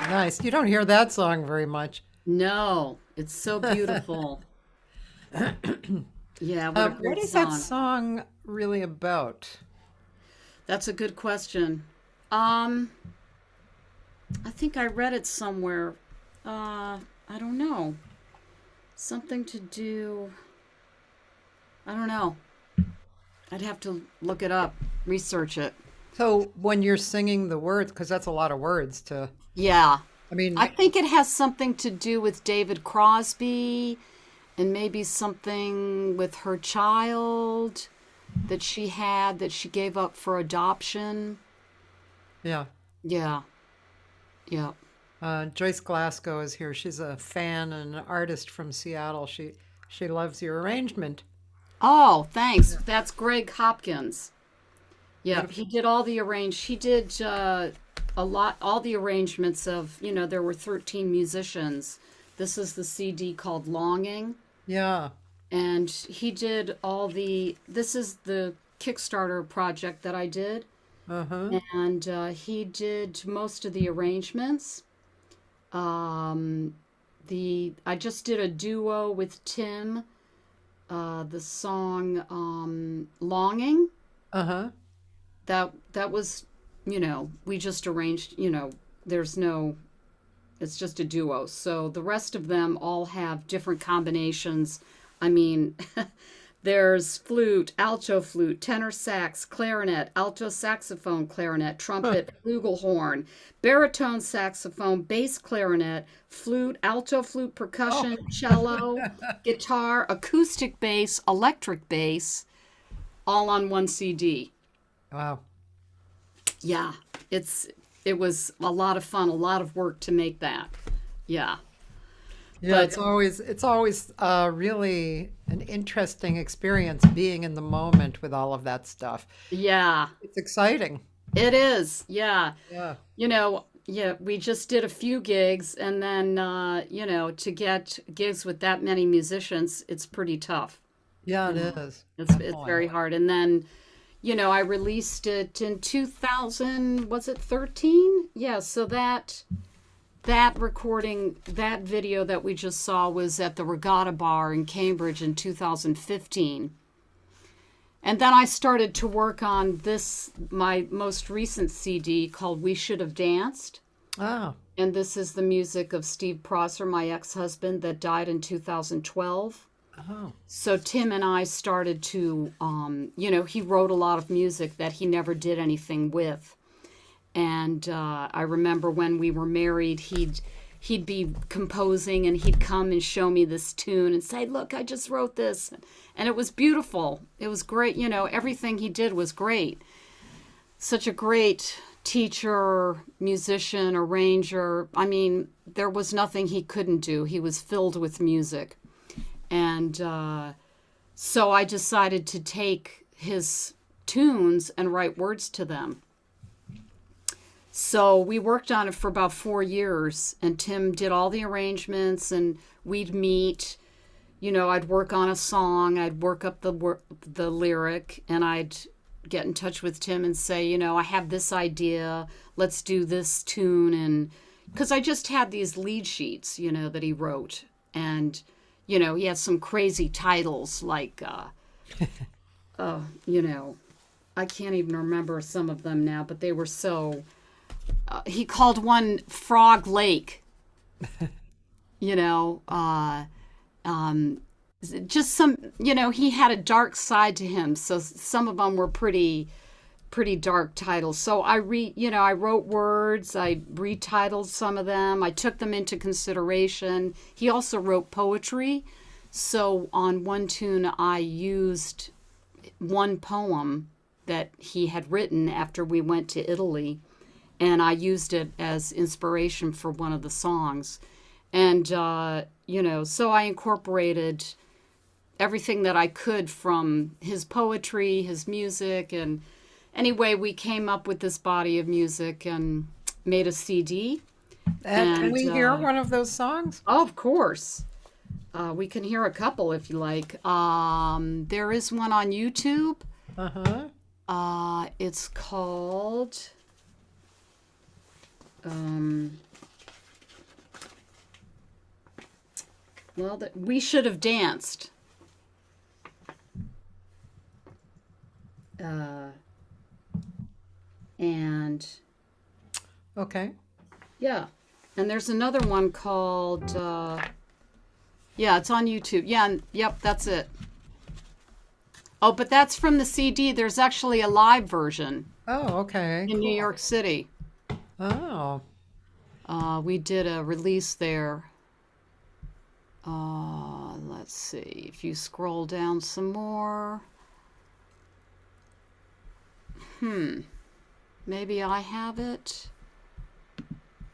Nice. You don't hear that song very much. No, it's so beautiful. Yeah, what a What great is song. that song really about? That's a good question. I think I read it somewhere. I don't know. Something to do. I don't know. I'd have to look it up, research it. So when you're singing the words, because that's a lot of words to, Yeah. I mean, I think it has something to do with David Crosby and maybe something with her child that she had that she gave up for adoption. yeah. Yeah. Yeah. Joyce Glasgow is here. She's a fan and an artist from Seattle. She loves your arrangement. Oh, thanks. That's Greg Hopkins. Yeah, he did all the he did all the arrangements of, there were 13 musicians. This is the CD called Longing. Yeah. And he did this is the Kickstarter project that I did. Uh-huh. And he did most of the arrangements. I just did a duo with Tim, the song Longing. Uh-huh. That was, we just arranged, it's just a duo. So the rest of them all have different combinations. I mean, there's flute, alto flute, tenor sax, clarinet, alto saxophone, clarinet, trumpet, flugelhorn, baritone saxophone, bass clarinet, flute, alto flute, percussion, cello, guitar, acoustic bass, electric bass, all on one CD. Wow. Yeah, it was a lot of fun, a lot of work to make that. Yeah. Yeah, But- it's always really an interesting experience being in the moment with all of that stuff. Yeah, It's exciting. it is. Yeah. Yeah. We just did a few gigs, and then, to get gigs with that many musicians, it's pretty tough. Yeah, it is. It's Definitely. very hard. And then, I released it in 2000, was it 13? Yeah, so that recording, that video that we just saw was at the Regatta Bar in Cambridge in 2015. And then I started to work on my most recent CD called We Should Have Danced. Oh, And this is the music of Steve Prosser, my ex-husband that died in 2012. oh, So Tim and I started to, he wrote a lot of music that he never did anything with. And I remember when we were married, he'd be composing and he'd come and show me this tune and say, look, I just wrote this. And it was beautiful. It was great. You know, everything he did was great. Such a great teacher, musician, arranger. I mean, there was nothing he couldn't do. He was filled with music. And so I decided to take his tunes and write words to them. So we worked on it for about 4 years, and Tim did all the arrangements, and we'd meet. You know, I'd work on a song, I'd work up the lyric, and I'd get in touch with Tim and say, you know, I have this idea, let's do this tune. And because I just had these lead sheets, you know, that he wrote. And, you know, he had some crazy titles like, you know, I can't even remember some of them now, but they were so, he called one Frog Lake, you know, just some, you know, he had a dark side to him. So some of them were pretty dark titles. So I wrote words, I retitled some of them. I took them into consideration. He also wrote poetry. So on one tune, I used one poem that he had written after we went to Italy, and I used it as inspiration for one of the songs. And, you know, so I incorporated everything that I could from his poetry, his music, and anyway, we came up with this body of music and made a CD. And can we hear one of those songs? Oh, of course. We can hear a couple if you like. There is one on YouTube. It's called... We Should Have Danced. And okay, yeah, and there's another one called it's on YouTube. Yep, that's it. Oh, but that's from the CD. There's actually a live version. Oh, okay. In New York City. Oh. We did a release there. Let's see if you scroll down some more. Maybe I have it.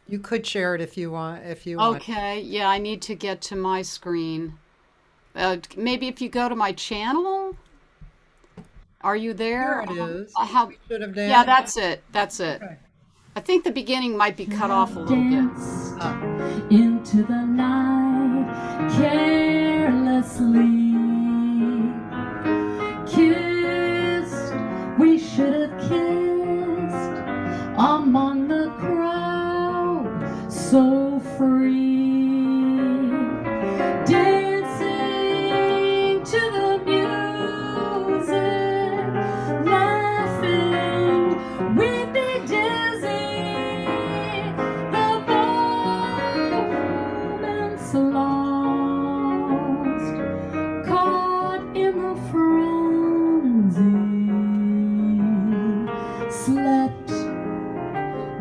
You could share it if you want. Okay, yeah, I need to get to my screen. Maybe if you go to my channel. Are you there? There it is. Should have danced. Yeah, that's it. That's it. Okay. I think the beginning might be cut off a little bit. Into the night carelessly, kissed, we should have kissed among the crowd, so free, dancing to the music, laughing, we'd be dizzy, the moment's lost, caught in the frenzy, slept,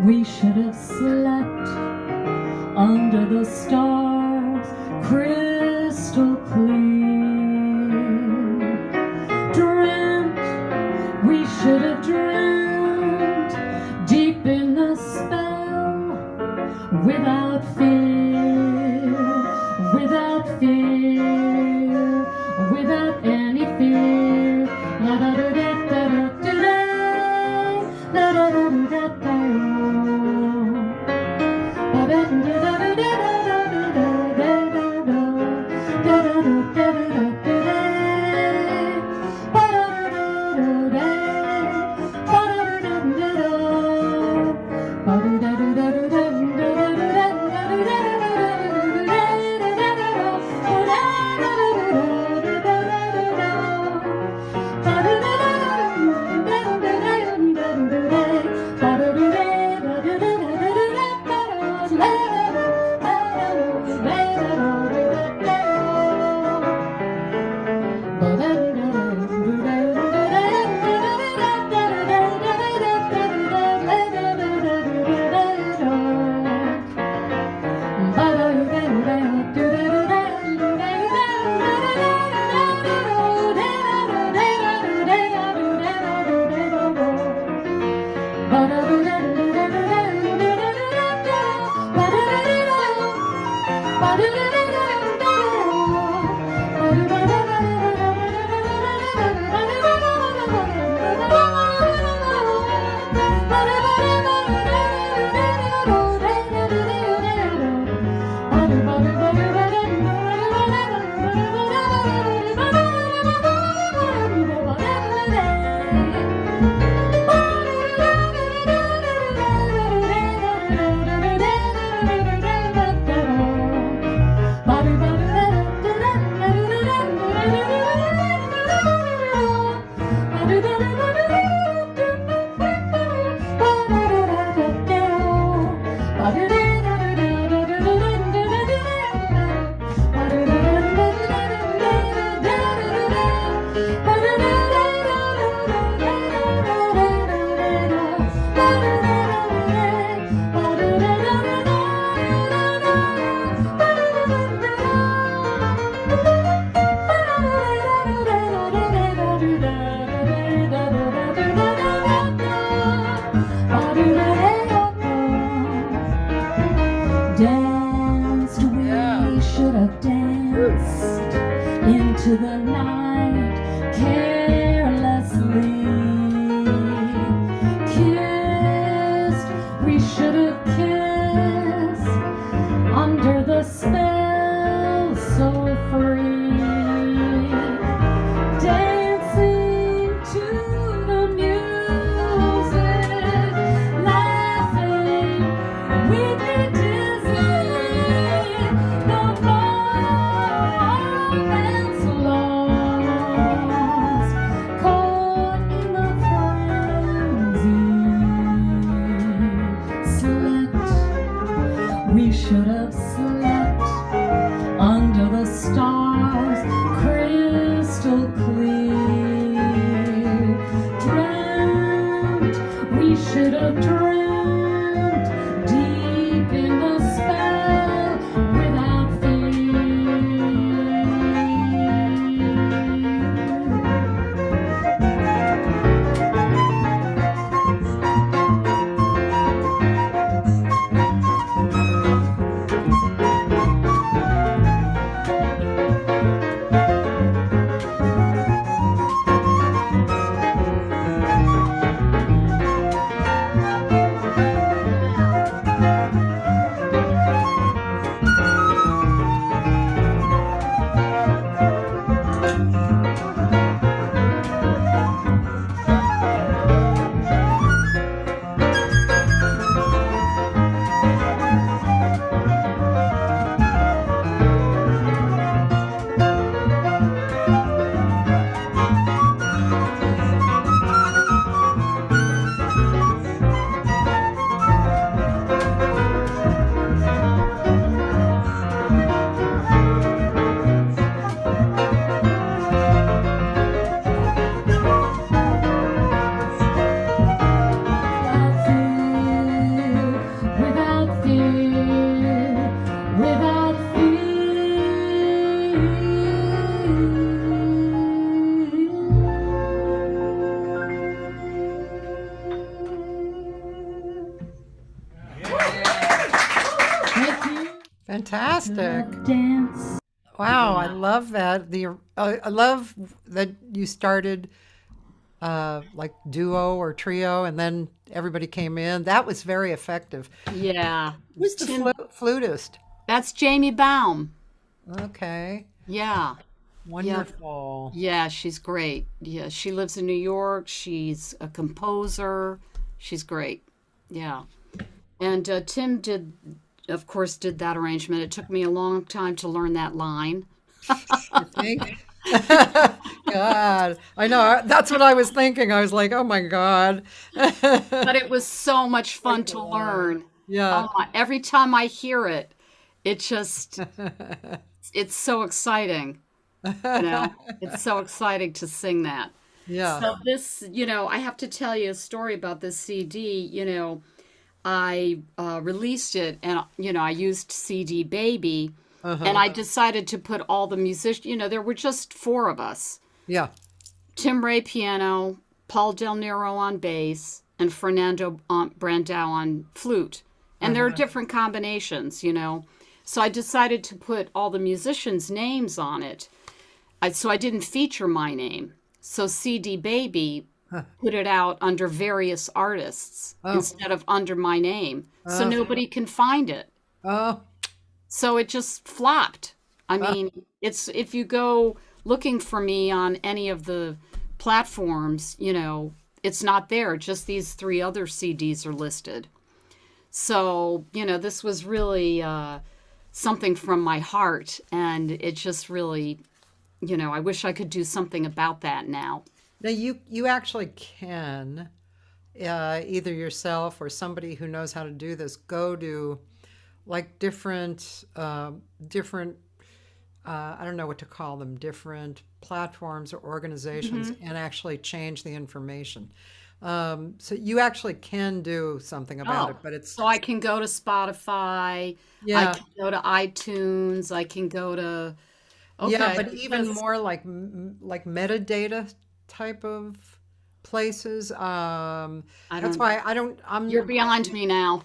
we should have slept under the stars, crystal clear, dreamt, we should have dreamt, deep in the spell, without fear, without fear, without any fear. La da da da da da da da da da da da. Ba da da da da da da da da da da da da da. we should have dreamt deep in the spell without Fantastic. dance. Wow, I love that. I love that you started like duo or trio, and then everybody came in. That was very effective. Yeah. Who's the Tim, flutist? that's Jamie Baum. Okay, Yeah. wonderful. Yeah, she's great. Yeah, she lives in New York. She's a composer. She's great. Yeah. And Tim did, of course, did that arrangement. It took me a long time to learn that line. I think. God, I know. That's what I was thinking. I was like, oh my God. But it was so much fun to learn. Yeah. Oh my, every time I hear it, it just, it's so exciting. You know, it's so exciting to sing that. Yeah. So this, I have to tell you a story about this CD. I released it, and I used CD Baby, and I decided to put all the musicians. There were just four of us: Yeah. Tim Ray piano, Paul Del Nero on bass, and Fernando Brandao on flute. And there are different combinations, So I decided to put all the musicians' names on it. So I didn't feature my name. So CD Baby put it out under various artists instead of under my name. So nobody can find it. Oh, So it just flopped. I mean, it's if you go looking for me on any of the platforms, it's not there. Just these three other CDs are listed. So, this was really something from my heart, and it just really, I wish I could do something about that now. now you actually can either yourself or somebody who knows how to do this go to like different I don't know what to call them, different platforms or organizations, and actually change the information. So you actually can do something about it, but it's So I can go to Spotify, I yeah, can go to iTunes, I can go to, yeah, okay, but even more like like metadata type of places. I That's don't, why I don't. you're behind me now.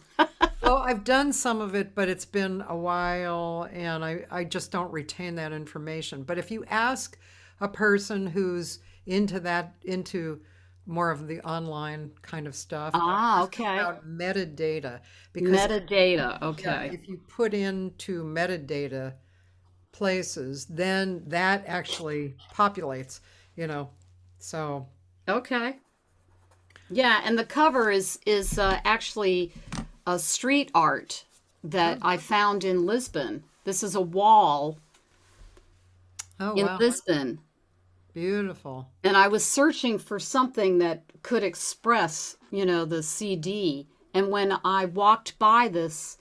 Well, I've done some of it, but it's been a while, and I just don't retain that information. But if you ask a person who's into more of the online kind of stuff, Okay. about metadata, because Metadata, yeah, okay. if you put into metadata places, then that actually populates, So, Okay. Yeah, and the cover is actually a street art that I found in Lisbon. This is a wall oh in wow, Lisbon, beautiful. and I was searching for something that could express, the CD. And when I walked by this,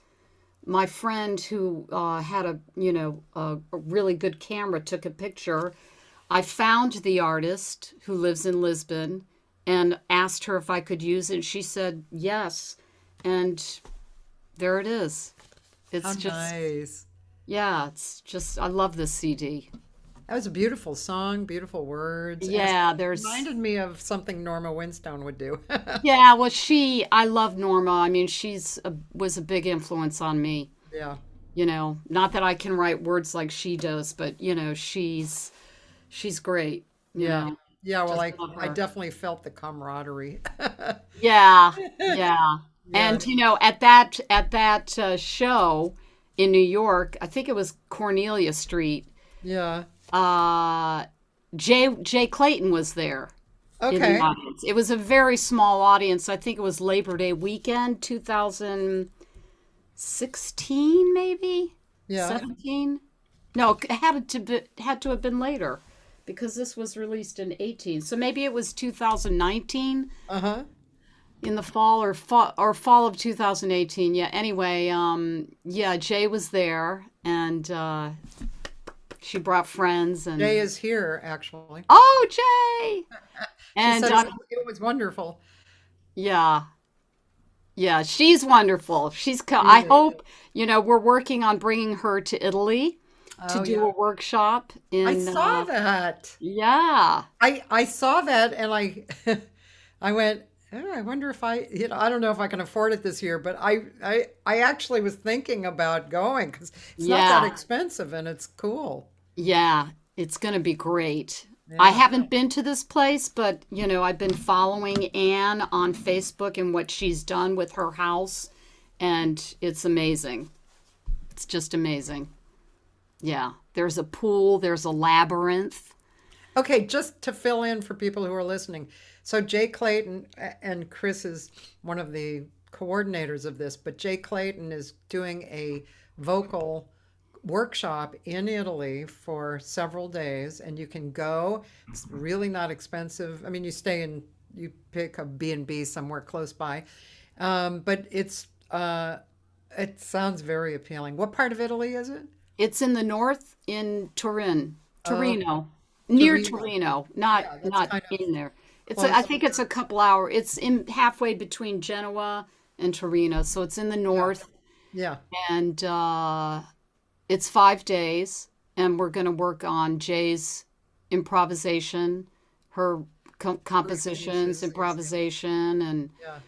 my friend who had a really good camera took a picture. I found the artist who lives in Lisbon, and asked her if I could use it. She said yes, and there it is. It's How just, nice. yeah, it's just, I love this CD. That was a beautiful song, beautiful words, and it Yeah, there's, reminded me of something Norma Winstone would do. yeah, well, I love Norma. I mean, was a big influence on me. Yeah. Not that I can write words like she does, but she's great. You Yeah. know, Yeah, well, just I love I her. definitely felt the camaraderie. Yeah, yeah. Yeah. And at that show in New York, I think it was Cornelia Street. Yeah. Uh, Jay Clayton was there in the Okay. audience. It was a very small audience. I think it was Labor Day weekend, 2016, maybe Yeah. 17. No, it had to have been later because this was released in 18. So maybe it was 2019 Uh-huh. in the fall of 2018. Yeah. Anyway, yeah, Jay was there, and she brought friends, Jay and is here, actually. oh, Jay, She and said it was wonderful. yeah, yeah, she's wonderful. She I is. hope we're working on bringing her to Italy to Oh, do yeah. a workshop I in. saw that. Yeah, I saw that and I I went, "Oh, I wonder if I don't know if I can afford it this year, but I actually was thinking about going because it's not that yeah, expensive and it's cool. yeah. It's gonna be great. I Yeah. haven't been to this place, but I've been following Anne on Facebook and what she's done with her house, and it's amazing. It's just amazing. Yeah, there's a pool, there's a labyrinth. Okay, just to fill in for people who are listening. So Jay Clayton and Chris is one of the coordinators of this, but Jay Clayton is doing a vocal workshop in Italy for several days, and you can go. It's really not expensive. I mean, you pick a B&B somewhere close by, but it sounds very appealing. What part of Italy is it? It's in the north in Oh, Torino, near Torino. Torino, not Yeah, that's not kind of in there. I close. think it's a couple hour. It's in halfway between Genoa and Torino, so it's in the Yeah, north, yeah. and it's 5 days, and we're going to work on Jay's improvisation, her Great compositions, pieces. improvisation, and Yeah.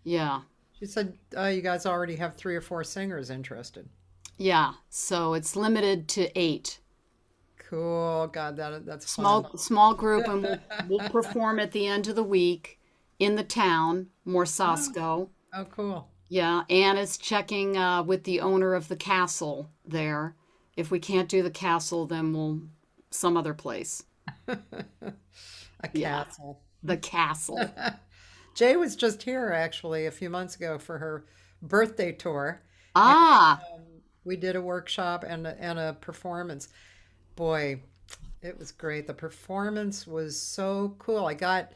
yeah, She said you guys already have 3 or 4 singers interested. yeah. So it's limited to 8. Cool. God, that's fun. Small group, and we'll perform at the end of the week in the town, Oh, Morsasco. oh, cool. Yeah, Anne is checking with the owner of the castle there. If we can't do the castle, then we'll some other place. A Yeah, castle. the castle. Jay was just here actually a few months ago for her birthday tour. And Ah, we did a workshop and a performance. Boy, it was great. The performance was so cool. I got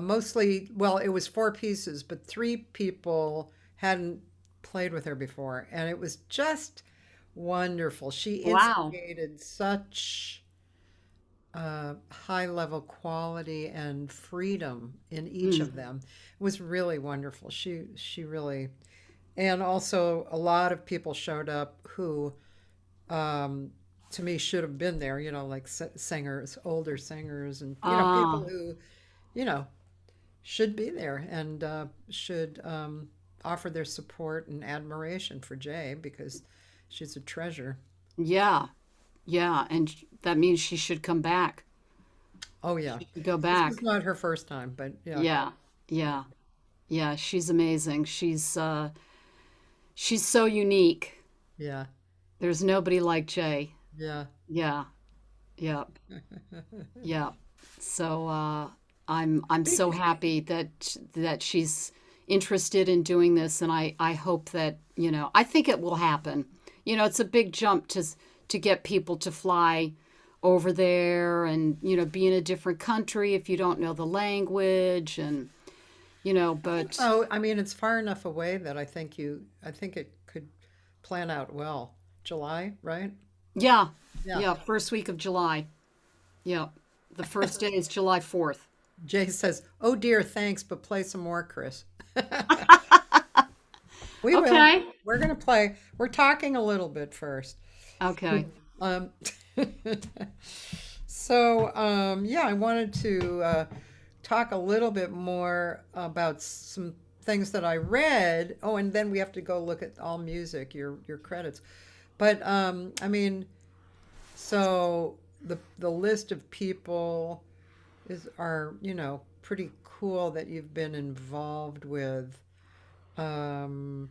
mostly, well, it was 4 pieces, but 3 people hadn't played with her before, and it was just wonderful. She wow. instigated such high level quality and freedom in each Mm. of them. It was really wonderful. She really, and also a lot of people showed up who um, to me should have been there. Like singers, older singers, and people Ah, who you know should be there and should offer their support and admiration for Jay because she's a treasure. yeah, yeah, and that means she should come back. Oh yeah, Go this was back. not her first time, but yeah, Yeah, yeah, yeah. She's amazing. She's so unique. yeah, There's nobody like Jay. yeah. Yeah, yeah, yeah. So I'm so happy that she's interested in doing this, and I hope that I think it will happen. It's a big jump to get people to fly over there, and be in a different country if you don't know the language, and but Oh, I mean, it's far enough away that I think it could plan out well. July, right? yeah, Yeah, yeah. First week of July. Yeah, the first day is July 4th. Jay says, "Oh dear, thanks, but play some more, Kris." We will. Okay. We're gonna play. We're talking a little bit first. Okay. Um, yeah, I wanted to talk a little bit more about some things that I read. Oh, and then we have to go look at all music, your credits. But I mean, so the list of people are pretty cool that you've been involved with. And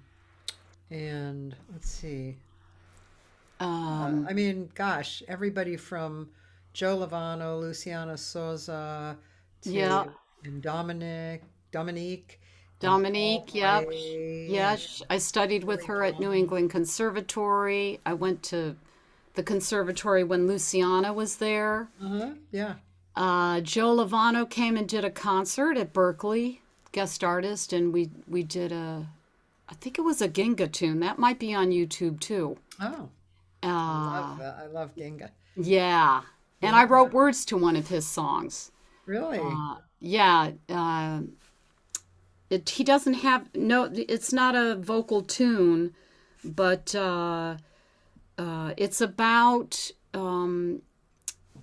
let's see. Um, I mean, gosh, everybody from Joe Lovano, Luciana Souza yeah. to and Dominique, and Paul Dominique, yep. Bley Yeah, and I studied with her at New Drummond. England Conservatory. I went to the conservatory when Luciana was there. Uh-huh. Yeah. Joe Lovano came and did a concert at Berklee, guest artist, and we did I think it was a Ginga tune. That might be on YouTube too. Oh, I love Uh, that. I love Ginga. yeah. And I Yeah. wrote words to one of his songs. Really? Yeah. He doesn't have, no, it's not a vocal tune, but it's about,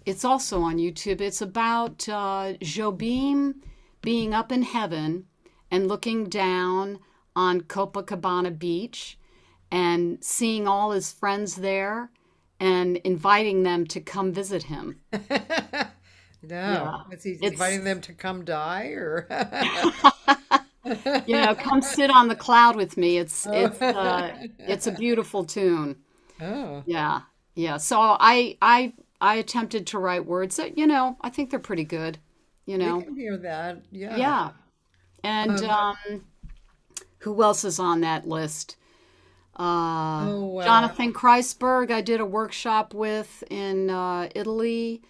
it's also on YouTube. It's about Jobim being up in heaven and looking down on Copacabana Beach and seeing all his friends there and inviting them to come visit him. No. Yeah. Is he It's, inviting them to come die or? come sit on the cloud with me. Oh. It's a beautiful tune. Oh, Yeah. Yeah. So I attempted to write words that, I think they're pretty good, you we know. can hear that. Yeah. Yeah. And Um, who else is on that list? oh, Jonathan Kreisberg, I did a workshop with in Italy.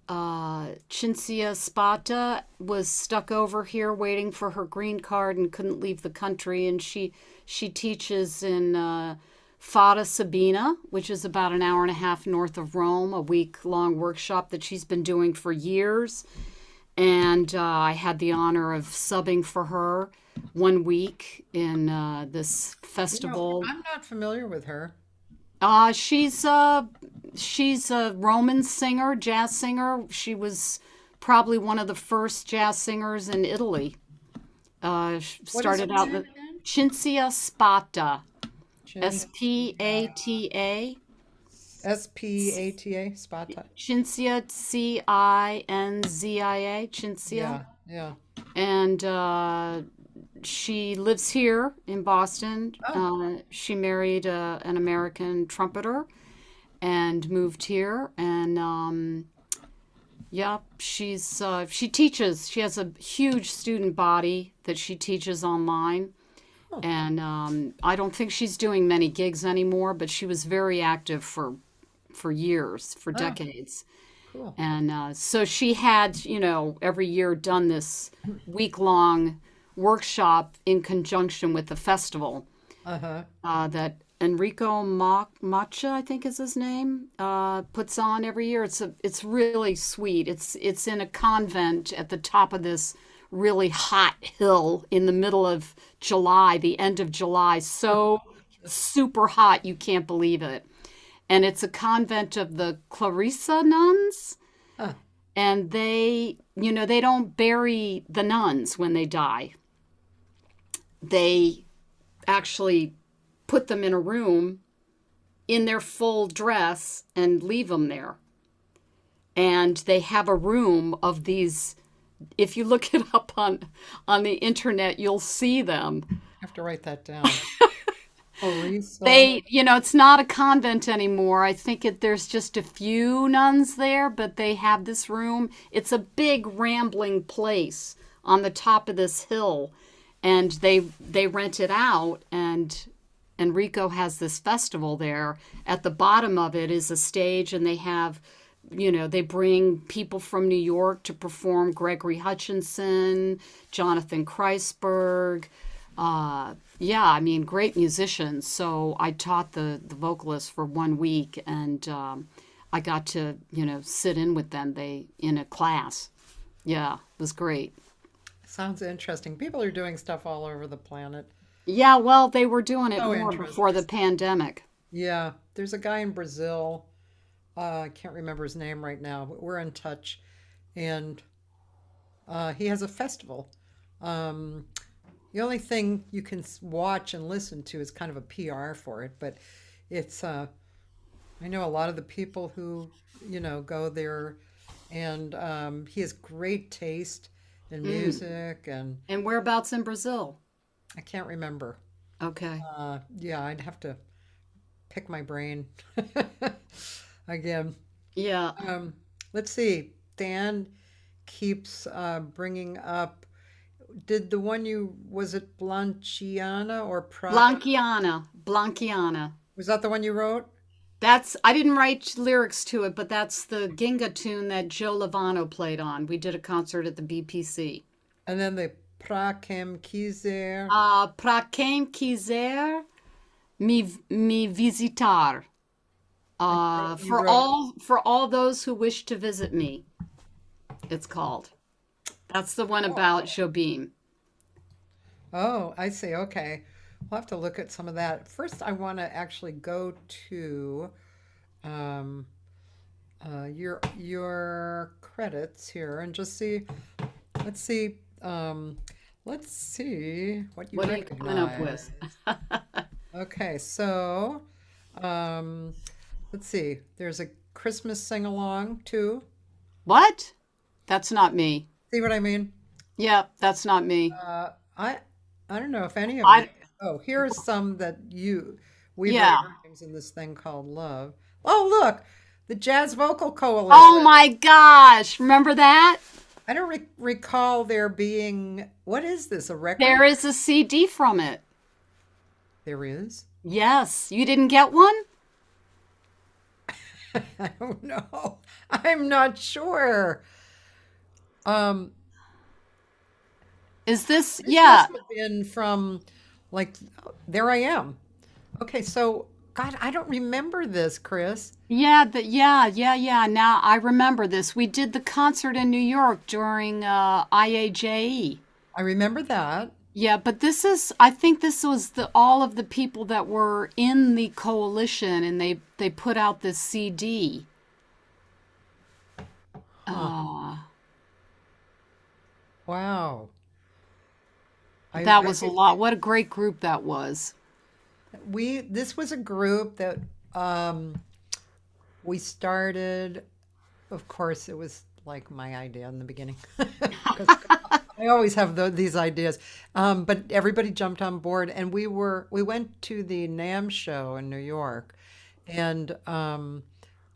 Cinzia Spata was stuck over here waiting for her green card and couldn't leave the country, and she teaches in Fata Sabina, which is about an hour and a half north of Rome, a week-long workshop that she's been doing for years. And I had the honor of subbing for her one week in this festival. I'm not familiar with her. She's a Roman singer, jazz singer. She was probably one of the first jazz singers in Italy. What is her Started out name with again? Cinzia Spata, Chin, Spata, Spata, Spata. Cinzia Cinzia, Cinzia, Yeah, yeah. and she lives here in Boston. Oh, She married an American trumpeter and moved here, and yeah, she teaches. She has a huge student body that she teaches online. oh, And I don't think she's doing many gigs anymore, but she was very active for years, for oh, decades. cool. And so she had, every year done this week-long workshop in conjunction with the festival Uh-huh. that Enrico Macha, I think is his name, puts on every year. It's really sweet. It's in a convent at the top of this really hot hill in the middle of July, the end of July. So super hot, you can't believe it. And it's a convent of the Clarissa nuns. Huh. And they don't bury the nuns when they die. They actually put them in a room in their full dress and leave them there. And they have a room of these. If you look it up on the internet, you'll see them. I have to write that down. Orisa. It's not a convent anymore. I think there's just a few nuns there, but they have this room. It's a big rambling place on the top of this hill, and they rent it out, and Enrico has this festival there. At the bottom of it is a stage, and they have, they bring people from New York to perform, Gregory Hutchinson, Jonathan Kreisberg. Yeah, I mean, great musicians. So I taught the vocalists for 1 week, and I got to, sit in with them in a class. Yeah, it was great. Sounds interesting. People are doing stuff all over the planet. Yeah, well, they were doing it So more before interesting. the pandemic. Yeah, there's a guy in Brazil. I can't remember his name right now, but we're in touch, and he has a festival. Um, the only thing you can watch and listen to is kind of a PR for it, but it's I know a lot of the people who, go there, and he has great taste in Mm. music, and And whereabouts in Brazil? I can't remember. Okay. Yeah, I'd have to pick my brain again. Yeah. Um, let's see. Dan keeps bringing up. Did the one was it Blanciana or Blanquiana. Blanquiana. Was that the one you wrote? I didn't write lyrics to it, but that's the Ginga tune that Joe Lovano played on. We did a concert at the BPC. And then the Pra Quem Quiser. Pra quem quiser me visitar. You wrote. For all those who wish to visit me, it's called. That's the one about Jobim. Oh, I see. Okay. We'll have to look at some of that. First, I want to actually go to um, your credits here and just see. Let's see. Let's see what you What are you coming up recognize. with? Okay, so um, let's see. There's a Christmas sing along too. What? That's not me. See what I mean? Yep, that's not me. Uh, I I don't know if any of you. I Oh, here's some that we've yeah. recognized in this thing called love. Oh, look, the Jazz Vocal Oh Coalition. my gosh, remember that? I don't recall there being. What is this? A record? There is a CD from it. There is. Yes, you didn't get one? I don't know. I'm not sure. Um, Is this? this Yeah. must have been from, like, there I am. Okay, so God, I don't remember this, Chris. Yeah. Now I remember this. We did the concert in New York during IAJE. I remember that. Yeah, but I think this was all of the people that were in the coalition and they put out this CD. Huh. Uh, Wow. that I was a could, lot. What a great group that was. this was a group that um, we started. Of course, it was like my idea in the beginning. 'Cause I always have these ideas. But everybody jumped on board, and we went to the NAMM show in New York, and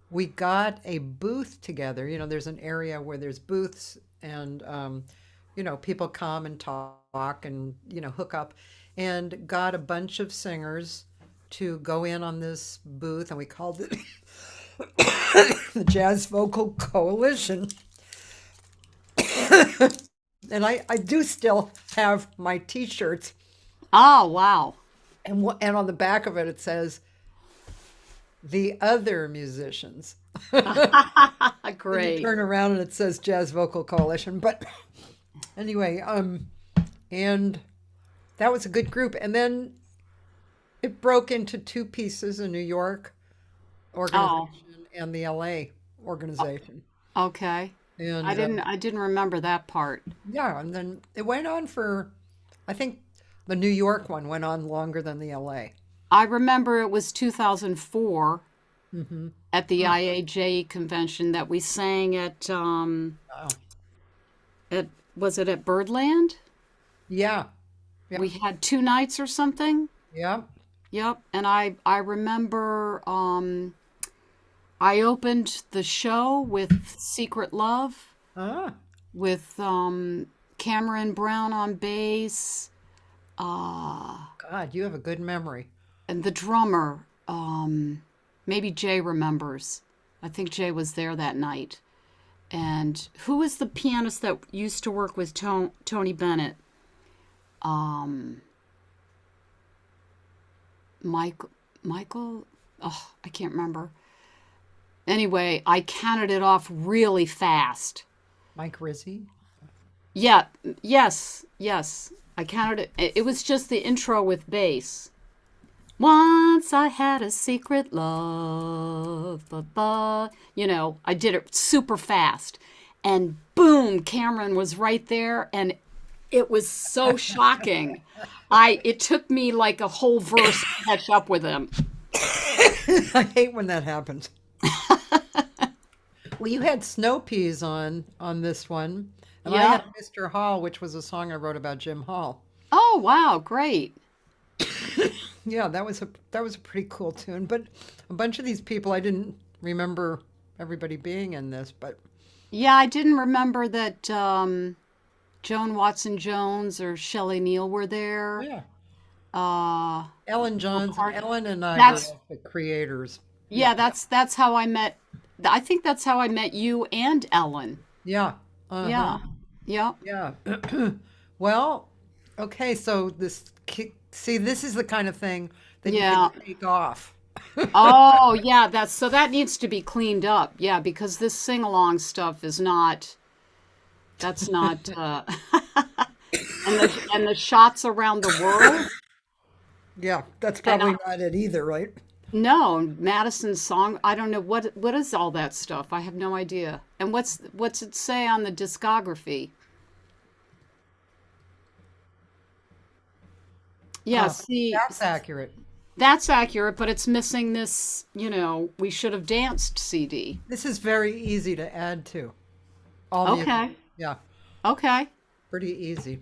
we got a booth together. There's an area where there's booths, and people come and talk and hook up, and got a bunch of singers to go in on this booth, and we called it the Jazz Vocal Coalition. And I do still have my T-shirts, Oh, wow. and on the back of it it says the other musicians. And you Great. turn around and it says Jazz Vocal Coalition. But anyway, and that was a good group. And then it broke into two pieces: a New York Oh, organization and the LA organization. okay. And I didn't remember that part. yeah, and then it went on for, I think the New York one went on longer than the LA. I remember it was 2004 Mm-hmm. at the IAJ convention that we sang Wow. at was it at Birdland? Yeah, yeah, We had 2 nights or something. yeah. Yep, and I remember I opened the show with Secret Love Ah, with Cameron Brown on bass, uh, God, you have a good memory. and the drummer. Maybe Jay remembers. I think Jay was there that night. And who was the pianist that used to work with Tony Bennett? Um, Michael? Oh, I can't remember. Anyway, I counted it off really fast. Mike Rizzi. Yeah, yes. I counted it. It was just the intro with bass. Once I had a secret love, ba ba. I did it super fast. And boom, Cameron was right there and it was so shocking. It took me like a whole verse to catch up with him. I hate when that happens. Well, you had Snow Peas on this one, and I Yeah. had Mr. Hall, which was a song I wrote about Jim Hall. Oh, wow, great. Yeah, that was a pretty cool tune. But a bunch of these people, I didn't remember everybody being in this, but Yeah, I didn't remember that Joan Watson Jones or Shelley Neal were there. yeah, Uh, Ellen Bill Johns, Hart- Ellen and I were that's like the creators. Yeah, yeah, that's how I met. I think that's how I met you and Ellen. yeah, uh-huh, Yeah, yeah, yeah. Well, okay, so see, this is the kind of thing that you yeah. can take off. Oh, yeah. That needs to be cleaned up. Yeah, because this sing along stuff is not. That's not. And the shots around the world. Yeah, that's And probably not it either, right? no, Madison's song. I don't know what is all that stuff. I have no idea. And what's it say on the discography? Yeah, see, That's accurate. that's accurate, but it's missing this. We should have danced CD. This is very easy to add to. All music. Okay, Yeah, okay. pretty easy.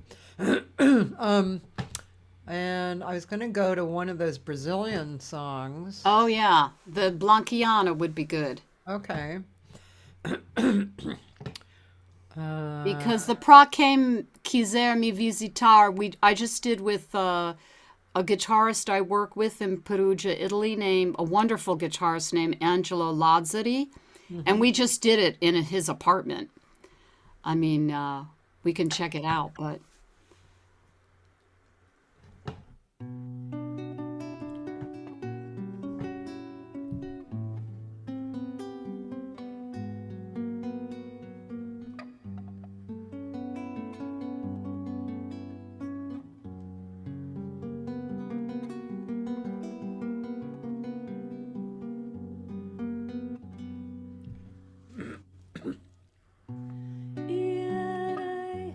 And I was going to go to one of those Brazilian songs. Oh yeah, the Blanquiana would be good Okay. because the Pra Quem Quiser Me Visitar. I just did with a guitarist I work with in Perugia, Italy, a wonderful guitarist named Angelo Lazzari, and we just did it in his apartment. I mean, we can check it out, but. Iarai,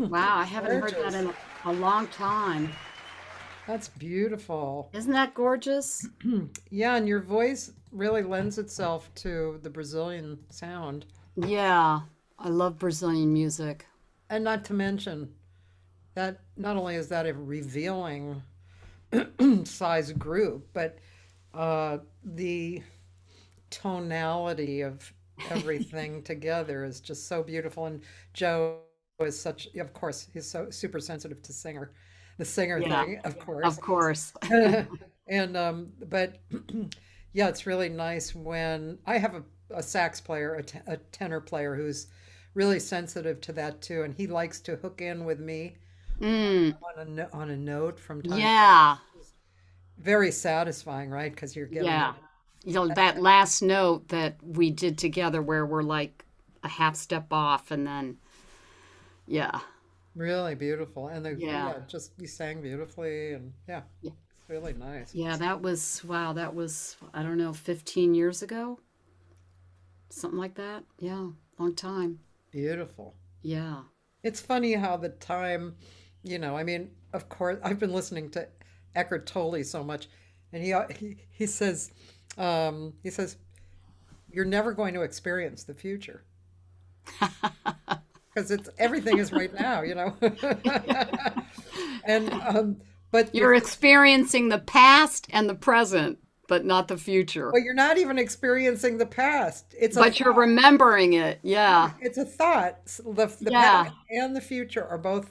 Wow, I haven't heard that Gorgeous. in a long time. That's beautiful. Isn't that gorgeous? Yeah, and your voice really lends itself to the Brazilian sound. Yeah, I love Brazilian music. And not to mention that not only is that a revealing size group, but the tonality of everything together is just so beautiful. And Joe is such, of course, he's so super sensitive to the singer Yeah, thing, of of course. course. And but yeah, it's really nice when I have a sax player, a tenor player who's really sensitive to that too, and he likes to hook in with me Mm, on a note from time. yeah, Very satisfying, right? Because you're getting yeah. That last note that we did together where we're like a half step off and then, yeah, really beautiful, and yeah. yeah, just you sang beautifully, and yeah, it's really nice. Yeah, that was, wow, that was, I don't know, 15 years ago, something like that. Yeah, long time. Beautiful. Yeah. It's funny how the time, I mean, of course, I've been listening to Eckhart Tolle so much, and he says, he says, you're never going to experience the future because it's everything is right now. And but You're experiencing the past and the present, but not the future. you're not even experiencing the past. It's a But you're remembering it. Yeah. it's a thought. The Yeah. past and the future are both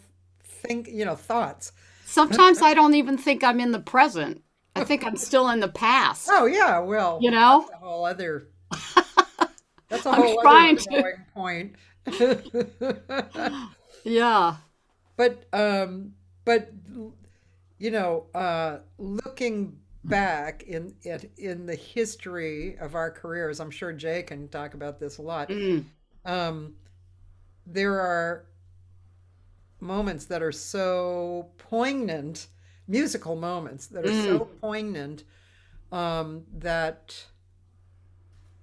thoughts. Sometimes I don't even think I'm in the present. I think I'm still in the past, Oh yeah, well, you know? a whole other that's a I'm whole other trying to. growing point. Yeah. But looking back in the history of our careers, I'm sure Jay can talk about this a lot. Mm, Um, there are moments that are so poignant, musical moments that are so mm. poignant that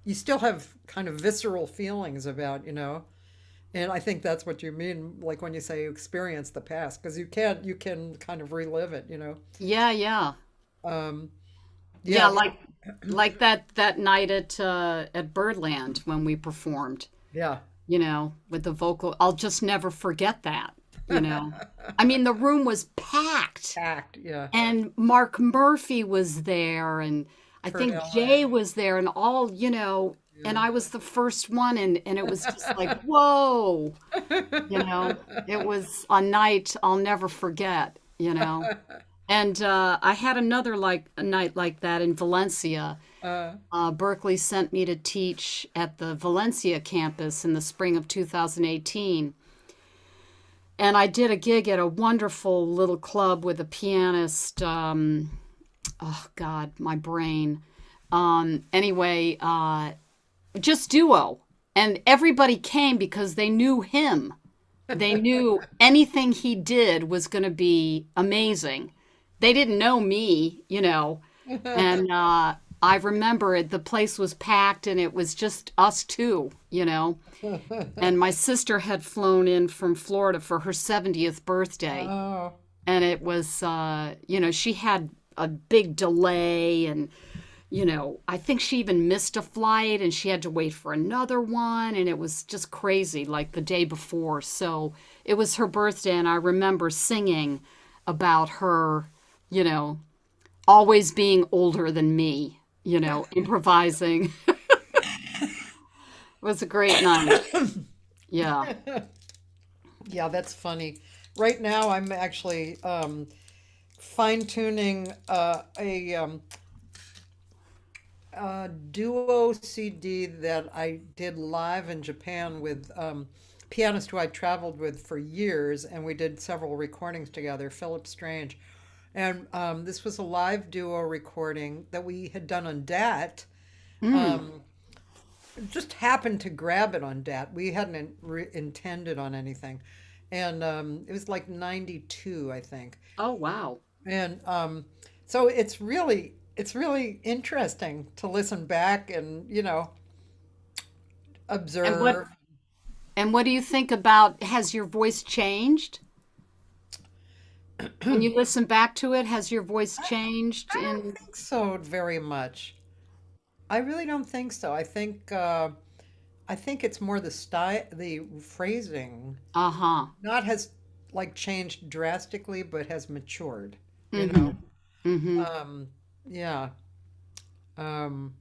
you still have kind of visceral feelings about. And I think that's what you mean, like when you say you experience the past, because you can kind of relive it. Yeah, yeah. Um, Yeah, yeah, like that night at Birdland when we performed, yeah. with the vocal. I'll just never forget that. I mean, the room was packed. Act, yeah. And Mark Murphy was there, and I Kurt think Jay Elling, was there, and and yeah. I was the first one, and it was just like, whoa, it was a night I'll never forget. And I had another like a night like that in Valencia. Uh, Berkeley sent me to teach at the Valencia campus in the spring of 2018. And I did a gig at a wonderful little club with a pianist. Oh, God, my brain. Anyway, just duo. And everybody came because they knew him. They knew anything he did was going to be amazing. They didn't know me. And I remember the place was packed and it was just us two. And my sister had flown in from Florida for her 70th birthday. oh, And it was, she had a big delay. And, I think she even missed a flight and she had to wait for another one. And it was just crazy, like the day before. So it was her birthday. And I remember singing about her, you know, always being older than me, improvising. It was a great night. Yeah. yeah, that's funny. Right now, I'm actually fine tuning a duo CD that I did live in Japan with pianist who I traveled with for years, and we did several recordings together, Philip Strange. And this was a live duo recording that we had done on DAT. Mm. Just happened to grab it on DAT. We hadn't intended on anything. And it was like 92, I think. Oh, wow. And so it's really interesting to listen back and And what observe. And what do you think about, has your voice changed? When you listen back to it, has your voice changed I don't in think so very much. I really don't think so. I think it's more the style, the phrasing, uh-huh. not has like changed drastically, but has matured, you know. Mm-hmm. Mm-hmm. Um, yeah. Um,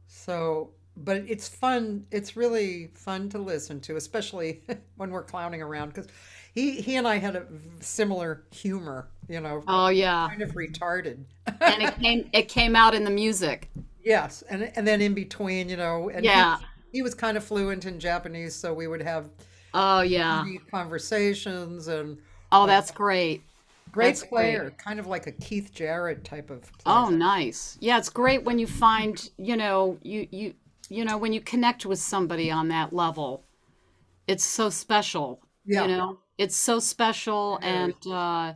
so, but it's fun. It's really fun to listen to, especially when we're clowning around because he and I had a similar humor, you know, Oh yeah. kind of retarded. And it came out in the music. Yes, and then in between, you know, and Yeah. he was kind of fluent in Japanese, so we would have Oh yeah. funny conversations and Oh, uh, that's great. great That's great. player, kind of like a Keith Jarrett type of Oh, player. nice. Yeah, it's great when you find, when you connect with somebody on that level. It's so special, you Yeah, know. It's so special, it and is.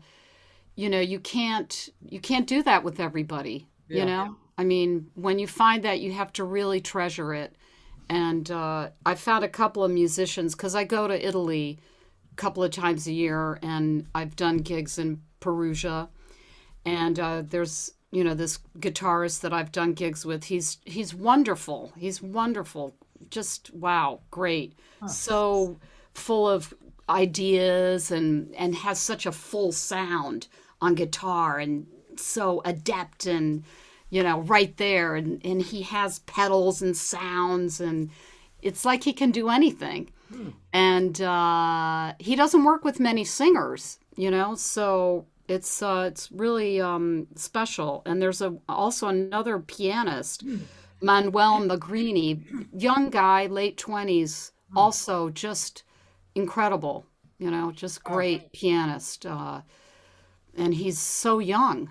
you can't do that with everybody, you Yeah. know. I mean, when you find that, you have to really treasure it. And I found a couple of musicians because I go to Italy a couple of times a year, and I've done gigs in Perugia. And there's this guitarist that I've done gigs with. He's wonderful. He's wonderful. Just wow, great. Huh. So full of ideas and has such a full sound on guitar and so adept and right there and he has pedals and sounds and it's like he can do anything. Hmm. And he doesn't work with many singers, so it's really special. And there's also another pianist, Manuel Nagrini, young guy, late 20s, also just incredible, just Oh, great pianist. And he's so young,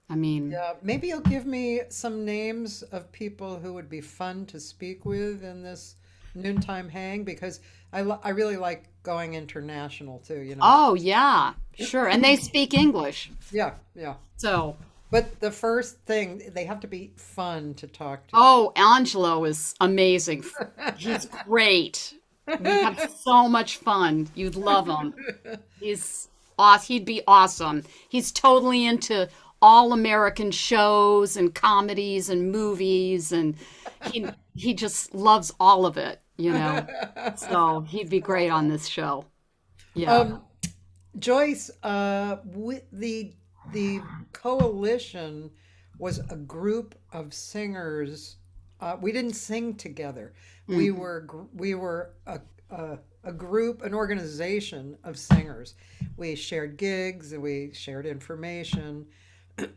I mean, yeah. Maybe you'll give me some names of people who would be fun to speak with in this noontime hang because I really like going international too, you know. oh, yeah, sure. And they speak English. Yeah, yeah. So, But the first thing, they have to be fun to talk to. oh, Angelo is amazing. He's great. We have so much fun. You'd love him. He's awesome. He'd be awesome. He's totally into all American shows and comedies and movies, and he just loves all of it. So he'd be great on this show. Yeah. Um, Joyce, with the coalition was a group of singers. We didn't sing together. We were a group, an organization of singers. We shared gigs and we shared information,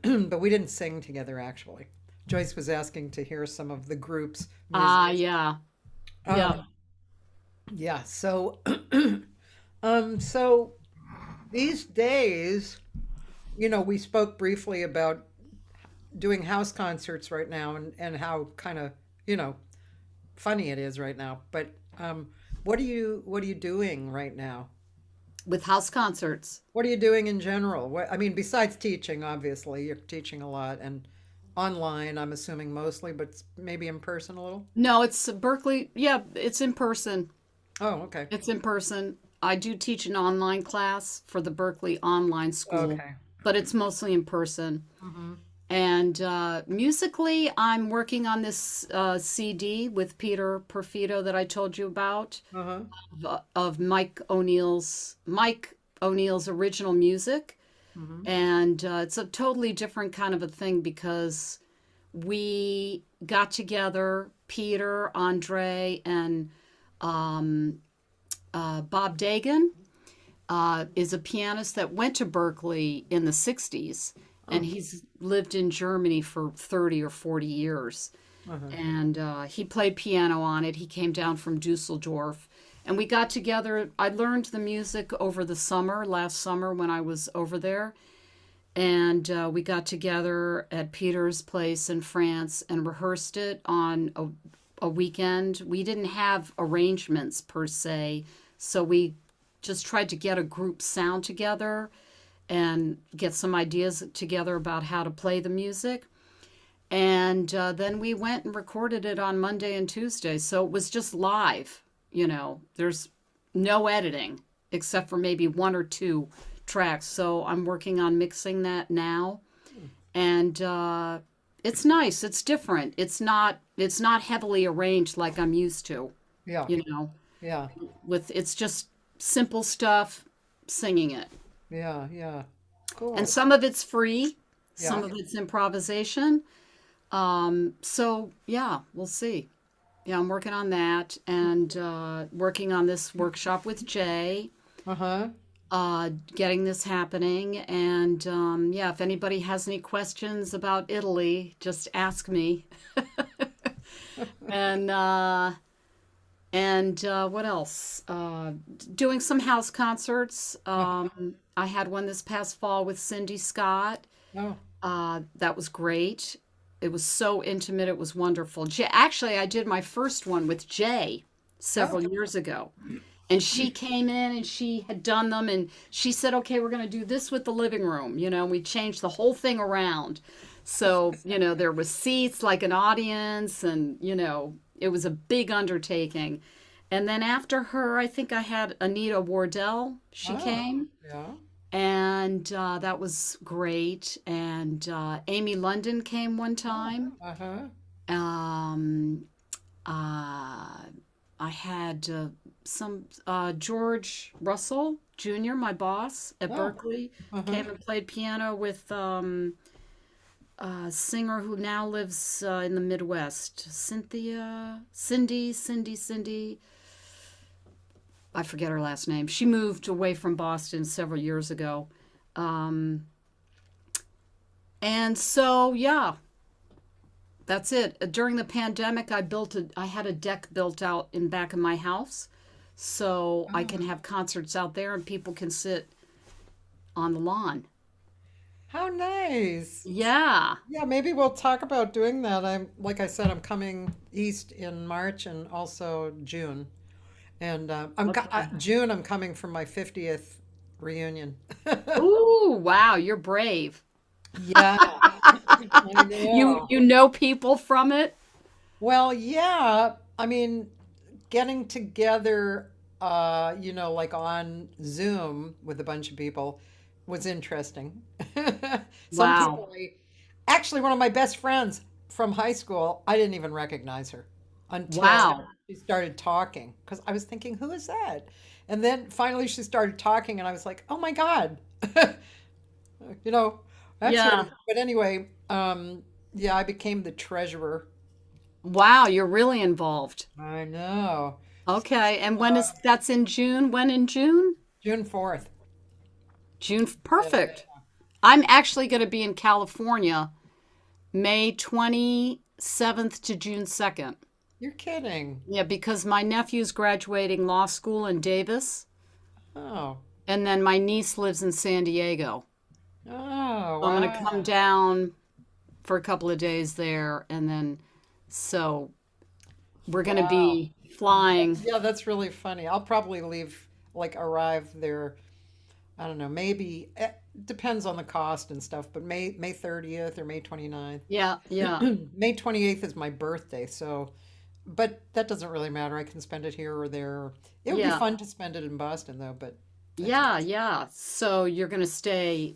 but we didn't sing together actually. Joyce was asking to hear some of the group's music. Yeah. Yeah. Um, yeah, so so these days, we spoke briefly about doing house concerts right now and how kind of, funny it is right now. But what are you doing right now? With house concerts. What are you doing in general? I mean, besides teaching, obviously, you're teaching a lot and online, I'm assuming mostly, but maybe in person a little. No, it's Berkeley. Yeah, it's in person. Oh, okay. It's in person. I do teach an online class for the Berkeley Online School, Okay. but it's mostly in person. Hmm. And musically, I'm working on this CD with Peter Perfido that I told you about Uh-huh. of Mike O'Neill's original music. Hmm. And it's a totally different kind of a thing because we got together, Peter, Andre, and Bob Dagan is a pianist that went to Berkeley in the 60s, and Oh. he's lived in Germany for 30 or 40 years. Uh-huh. And he played piano on it. He came down from Dusseldorf. And we got together. I learned the music over the summer, last summer when I was over there. And we got together at Peter's place in France and rehearsed it on a weekend. We didn't have arrangements per se, so we just tried to get a group sound together and get some ideas together about how to play the music. And then we went and recorded it on Monday and Tuesday. So it was just live, there's no editing except for maybe one or two tracks. So I'm working on mixing that now. And it's nice. It's different. It's not heavily arranged like I'm used to, Yeah. you know. Yeah. It's just simple stuff, singing it. Yeah. Yeah. Cool. And some of it's free, some Yeah. of it's improvisation. So yeah, we'll see. Yeah, I'm working on that and working on this workshop with Jay, Uh-huh. getting this happening. And yeah, if anybody has any questions about Italy, just ask me. And what else? Doing some house concerts. I had one this past fall with Cindy Scott. Oh. That was great. It was so intimate. It was wonderful. Actually, I did my first one with Jay several years ago. And she came in and she had done them and she said, okay, we're going to do this with the living room. And we changed the whole thing around. So, there was seats like an audience and, it was a big undertaking. And then after her, I think I had Anita Wardell. She came. Yeah. And that was great. And Amy London came one time. Uh-huh. I had some George Russell Jr., my boss at Berklee, came and played piano with a singer who now lives in the Midwest, Cindy. I forget her last name. She moved away from Boston several years ago. And so, yeah, that's it. During the pandemic, I had a deck built out in back of my house so I can have concerts out there and people can sit on the lawn. How nice. Yeah. Yeah, maybe we'll talk about doing that. Like I said, I'm coming east in March and also June. And June, I'm coming for my 50th reunion. Ooh, wow, you're brave. Yeah. I know. You know people from it? Well, yeah. I mean, getting together, like on Zoom with a bunch of people was interesting. Wow. Actually, one of my best friends from high school, I didn't even recognize her until Wow. she started talking because I was thinking, who is that? And then finally she started talking and I was like, oh my God. you know, that's Yeah. sort of, but anyway, yeah, I became the treasurer. Wow, you're really involved. I know. Okay, and that's in June? When in June? June 4th. June, perfect. I'm actually going to be in California May 27th to June 2nd. You're kidding. Yeah, because my nephew's graduating law school in Davis, Oh. and then my niece lives in San Diego. Oh, So I'm going to wow. come down for a couple of days there, and then so we're going to be flying. Yeah, that's really funny. I'll probably arrive there. I don't know, maybe it depends on the cost and stuff, but May 30th or May 29th. Yeah, yeah. May 28th is my birthday, so but that doesn't really matter. I can spend it here or there. It would be Yeah. fun to spend it in Boston though, but Yeah, yeah. So you're going to stay.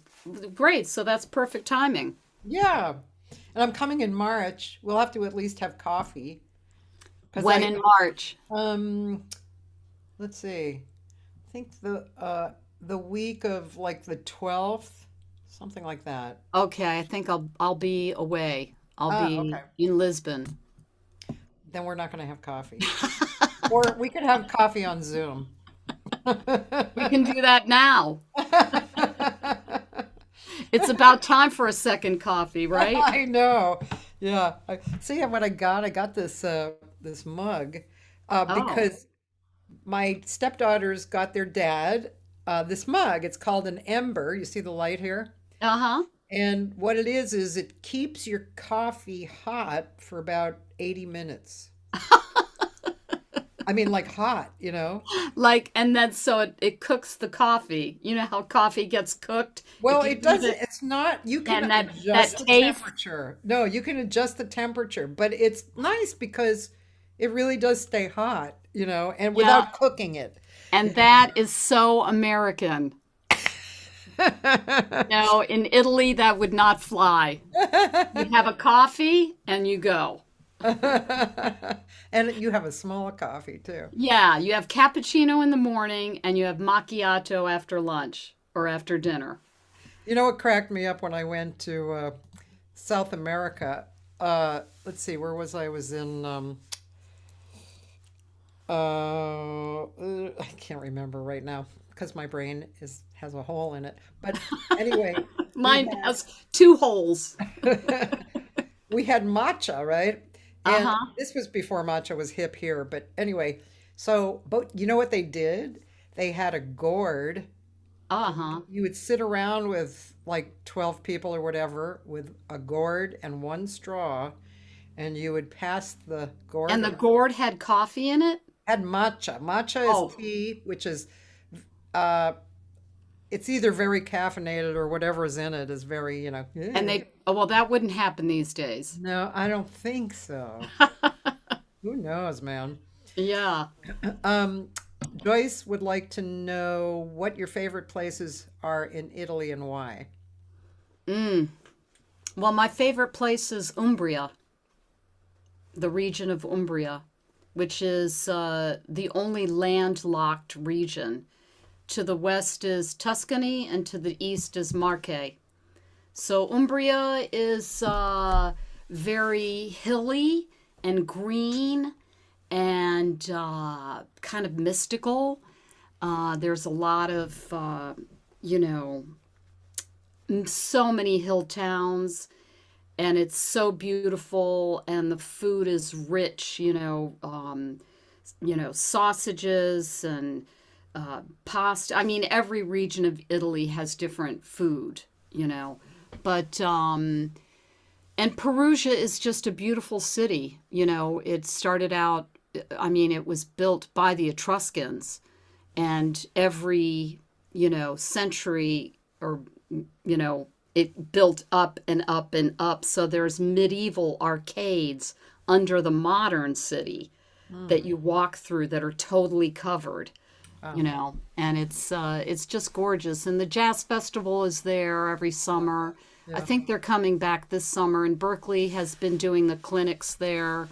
Great. So that's perfect timing. yeah. And I'm coming in March. We'll have to at least have coffee. 'Cause When in March? let's see. I think the week of like the 12th, something like that. Okay, I think I'll be away. I'll Ah, be okay. in Lisbon. Then we're not going to have coffee. Or we could have coffee on Zoom. We can do that now. It's about time for a second coffee, right? I know. Yeah. See what I got? I got this mug because my stepdaughters got their dad this mug. It's called an ember. You see the light here? Uh-huh. And what it is it keeps your coffee hot for about 80 minutes. I mean, like hot, you know? And then so it cooks the coffee. You know how coffee gets cooked? Well, If you it doesn't, use it's not, you can And that adjust the taste? temperature. No, you can adjust the temperature, but it's nice because it really does stay hot. and Yeah. without cooking it. And that is so American. No, in Italy, that would not fly. You have a coffee and you go. And you have a small coffee too. Yeah, you have cappuccino in the morning and you have macchiato after lunch or after dinner. You know what cracked me up when I went to South America? Let's see, where was I? I was in, I can't remember right now because my brain has a hole in it. But anyway, Mine has two holes. we had matcha, right? And Uh-huh. this was before matcha was hip here. But anyway, so, but you know what they did? They had a gourd. Uh-huh. You would sit around with like 12 people or whatever with a gourd and one straw, and you would pass the gourd. And the gourd had coffee in it? Had matcha. Matcha Oh, is tea, which is, uh, it's either very caffeinated or whatever is in it is very, and oh, well, that wouldn't happen these days. No, I don't think so. Who knows, man? Yeah. Um, Joyce would like to know what your favorite places are in Italy and why. Mm. Well, my favorite place is Umbria, the region of Umbria, which is the only landlocked region. To the west is Tuscany, and to the east is Marche. So Umbria is very hilly and green and kind of mystical. There's a lot of, you know, so many hill towns, and it's so beautiful, and the food is rich. Sausages and pasta. I mean, every region of Italy has different food. But and Perugia is just a beautiful city. It started out. I mean, it was built by the Etruscans, and every century or it built up and up and up. So there's medieval arcades under the modern city that you walk through that are totally covered. And it's just gorgeous. And the jazz festival is there every summer. I Yeah. think they're coming back this summer, and Berklee has been doing the clinics there,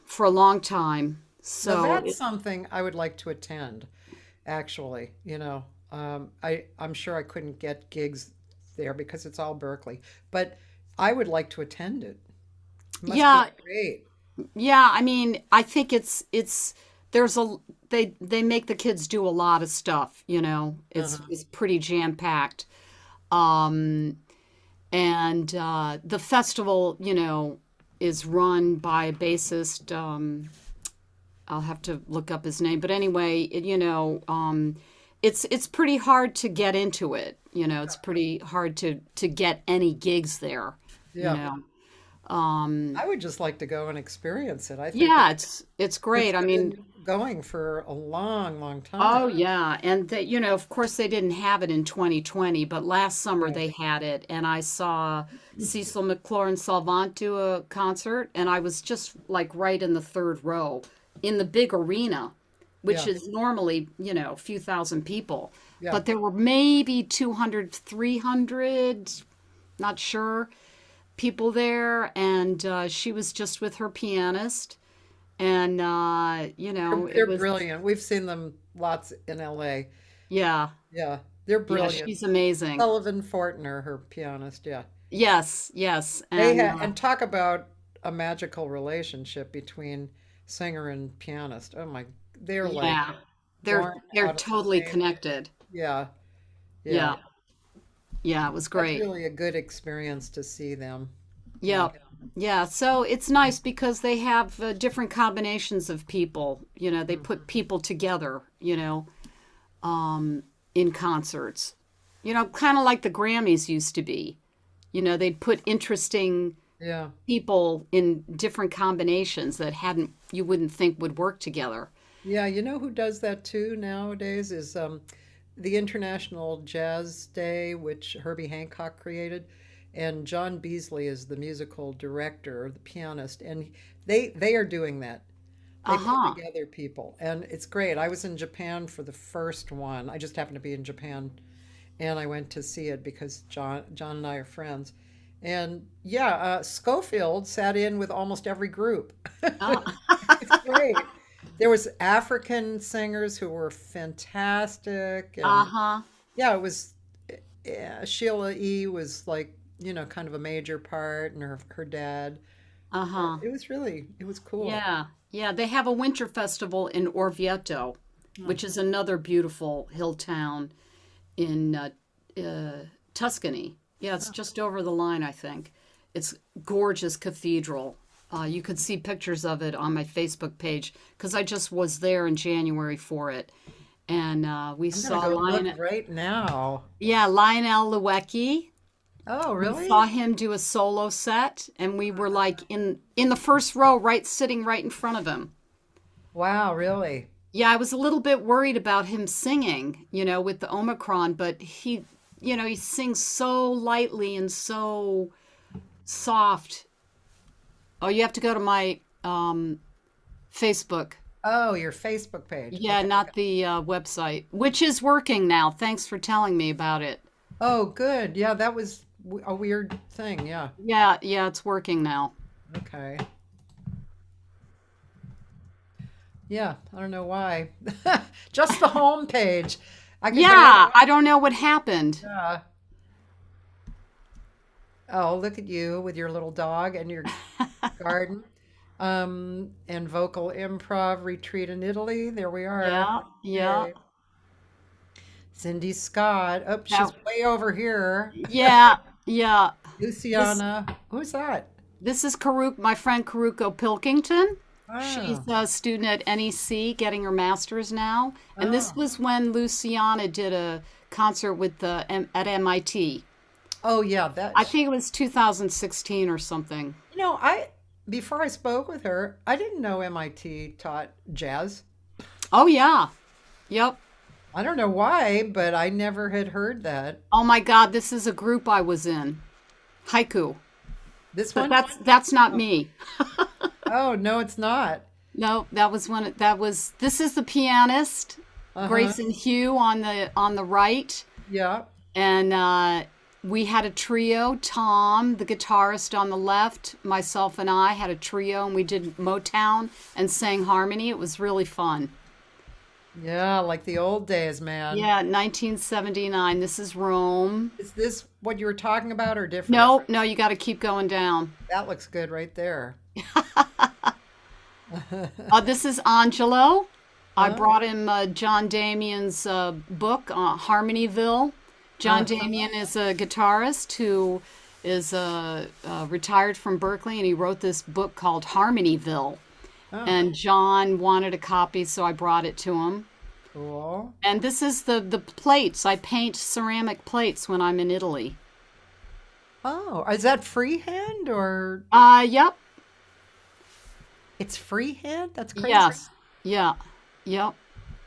for a long time. Now So that's something I would like to attend, actually. I'm sure I couldn't get gigs there because it's all Berkeley, but I would like to attend it. Must be yeah, great. yeah. I mean, I think it's there's a they make the kids do a lot of stuff. Uh-huh. It's pretty jam packed. Um, and the festival, is run by a bassist. I'll have to look up his name, but anyway, it's pretty hard to get into it. It's pretty hard to get any gigs there. You Yeah. know, um, I would just like to go and experience it. I think yeah, it's it's great. I mean, been going for a long, long time. oh yeah, and of course they didn't have it in 2020, but last summer Right. they had it, and I saw Cecil McLaurin Salvant do a concert, and I was just like right in the third row in the big arena, which Yeah. is normally, a few thousand people, Yeah. but there were maybe 200, 300, not sure, people there, and she was just with her pianist, and They're it was, brilliant. We've seen them lots in LA. yeah. Yeah, they're Yeah, brilliant. she's amazing. Sullivan Fortner, her pianist, yeah. Yes, yes. They And and talk about a magical relationship between singer and pianist. Oh my, they're like yeah, they're born they're out of the totally same. connected. Yeah, yeah. Yeah. Yeah, it was That's great. really a good experience to see them. Yeah. Yeah. Yeah, so it's nice because they have different combinations of people. They put people together, in concerts. Kind of like the Grammys used to be. They'd put interesting Yeah. people in different combinations that you wouldn't think would work together. Yeah, you know who does that too nowadays is the International Jazz Day, which Herbie Hancock created, and John Beasley is the musical director, the pianist, and they are doing that. They put Uh-huh. together people, and it's great. I was in Japan for the first one. I just happened to be in Japan, and I went to see it because John and I are friends. And yeah, Schofield sat in with almost every group. Oh. It's great. There was African singers who were fantastic, and Uh-huh. yeah, it was. Sheila E. was like, kind of a major part, and her dad. Uh-huh. It was cool. Yeah. Yeah, they have a winter festival in Orvieto, which is another beautiful hill town in Tuscany. Yeah, it's just over the line, I think. It's gorgeous cathedral. You could see pictures of it on my Facebook page because I just was there in January for it, and we I'm gonna saw go look Lion. right now. Yeah, Lionel Luecki. Oh, We really? saw him do a solo set, and we were like in the first row, right, sitting right in front of him. Wow, really? Yeah, I was a little bit worried about him singing, with the Omicron, but he sings so lightly and so soft. Oh, you have to go to my Facebook. Oh, your Facebook page. Yeah, Okay. not the website, which is working now. Thanks for telling me about it. Oh, good. Yeah, that was a weird thing. Yeah. Yeah, yeah, it's working now. Okay. Yeah, I don't know why. Just the home page. I could go. Yeah, I don't know what happened. Yeah. Oh, look at you with your little dog and your garden. And vocal improv retreat in Italy. There we are. Yeah, yeah. Okay. Cindy Scott. Oh, she's Now, way over here. yeah, yeah. This Luciana. Who's that? this is my friend Karuko Pilkington. She's Oh, a student at NEC getting her master's now. And this oh, was when Luciana did a concert at MIT. oh, yeah. I think it was 2016 or something. I before I spoke with her, I didn't know MIT taught jazz. Oh, yeah. Yep. I don't know why, but I never had heard that. Oh my God, this is a group I was in. Haiku. This But one? that's not me. Oh, no, it's not. No, this is the pianist, Uh-huh. Grayson Hugh on the right. Yeah. And we had a trio. Tom, the guitarist on the left, myself and I had a trio, and we did Motown and sang harmony. It was really fun. Yeah, like the old days, man. Yeah, 1979. This is Rome. Is this what you were talking about or different? No, no, you got to keep going down. That looks good right there. This is Angelo. I Oh, brought him John Damien's book, Harmonyville. John uh-huh. Damien is a guitarist who is retired from Berklee, and he wrote this book called Harmonyville. Oh, And John wanted a copy, so I brought it to him. cool. And this is the plates. I paint ceramic plates when I'm in Italy. Oh, is that freehand or Yep. it's freehand? That's crazy. Yes. Yeah. Yep.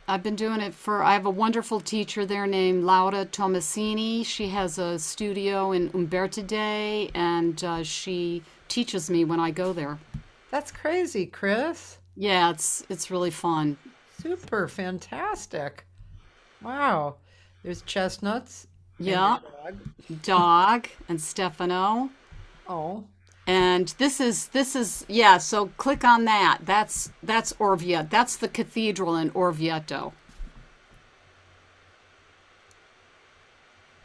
I've been doing it I have a wonderful teacher there named Laura Tomasini. She has a studio in Umberto Day, and she teaches me when I go there. That's crazy, Chris. Yeah, it's really fun. Super fantastic. Wow. There's chestnuts and your Yeah, dog. dog and Stefano. Oh, And this is yeah, so click on that. That's Orvieto. That's the cathedral in Orvieto.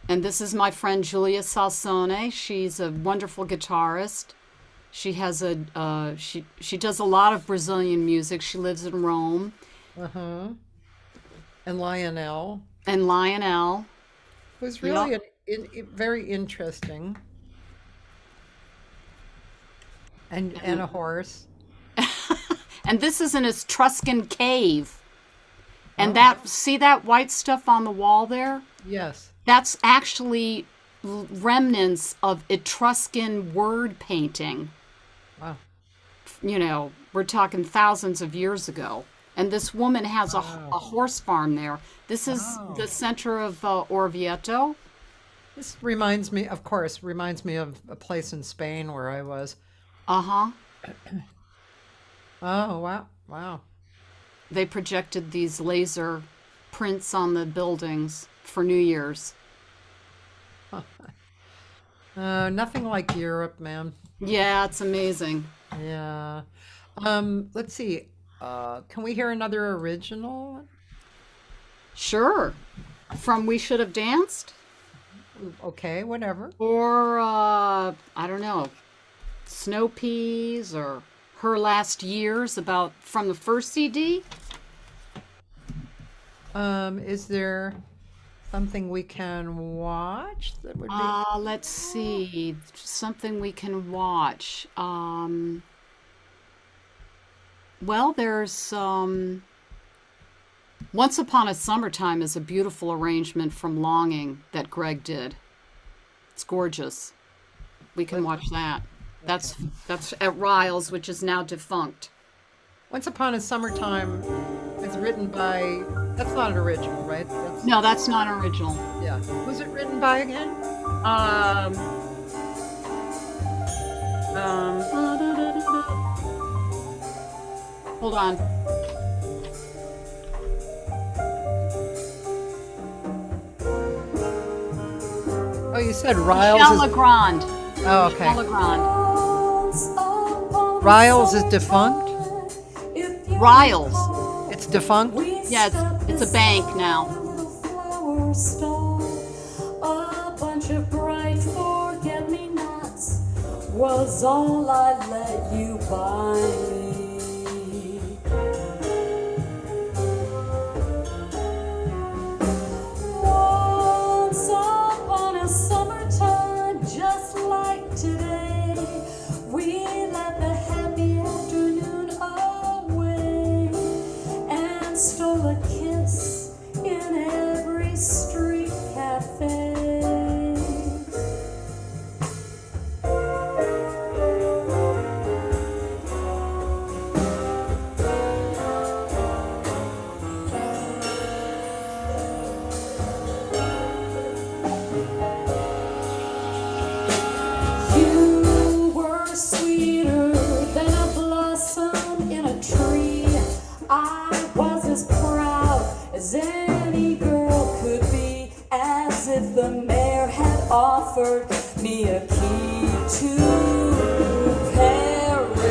And this is my friend Julia Salsone. She's a wonderful guitarist. She has she does a lot of Brazilian music. She lives in Rome. uh-huh. And Lionel, And Lionel. who's Yep. really very interesting, and a horse. And this is an Etruscan cave. And Oh, see that white stuff on the wall there? yes. That's actually remnants of Etruscan word painting. Wow. We're talking thousands of years ago. And this woman has a Wow. horse farm there. This is the Wow. center of Orvieto. This reminds me of a place in Spain where I was. Uh huh. Oh, wow. Wow. They projected these laser prints on the buildings for New Year's. Nothing like Europe, man. Yeah, it's amazing. Yeah. Let's see. Can we hear another original? Sure. From We Should Have Danced? Okay, whatever. Or, I don't know, Snow Peas or Her Last Years about from the first CD? Is there something we can watch that would be? Let's see. Something we can watch. Well, there's Once Upon a Summertime is a beautiful arrangement from Longing that Greg did. It's gorgeous. We can watch that. That's at Riles, which is now defunct. Once Upon a Summertime is written by. That's not an original, right? That's, No, that's not original. yeah. Who's it written by again? Um, Hold on. Oh, you said Riles Michel is. Legrand. Oh, Michel okay. Legrand. Riles is defunct. Riles. It's defunct. Yeah, it's a bank now. A bunch of bright forget-me-nots was all I let you buy me. Once upon a summertime, just like today, we let the happy afternoon away and stole a kiss in every street cafe. You were sweeter than a blossom in a tree. I was as proud as any girl could be, as if the mayor had offered me a key to Paris.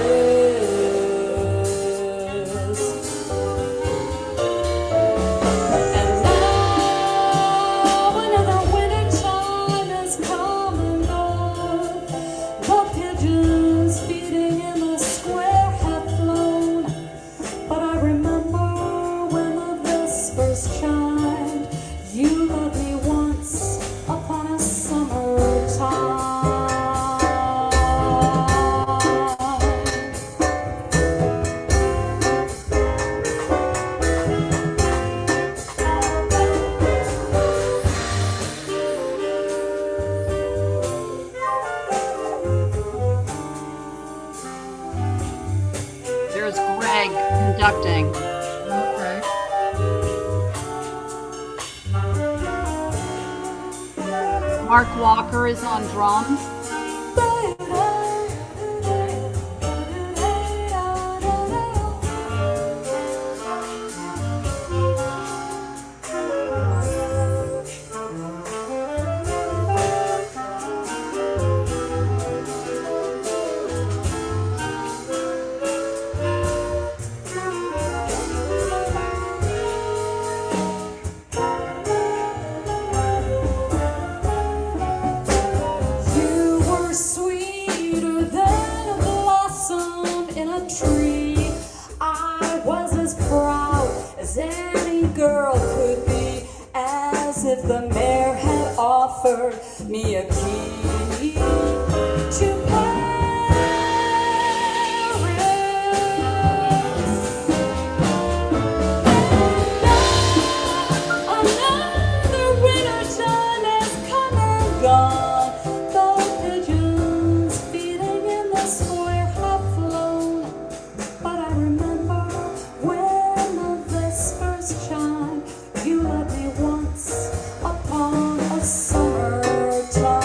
And now another winter time has come and gone. The pigeons feeding in the square have flown. But I remember when the vespers chimed. You loved me once upon a summertime. There's Greg conducting. Okay. Mark Walker is on drums. You were sweeter than a blossom in a tree. I was as proud as any girl could be, as if the mayor had offered me a key to Paris. Another winter time has come and gone. The pigeons feeding in the square have flown. But I remember when the vespers chime. You loved me once upon a summertime.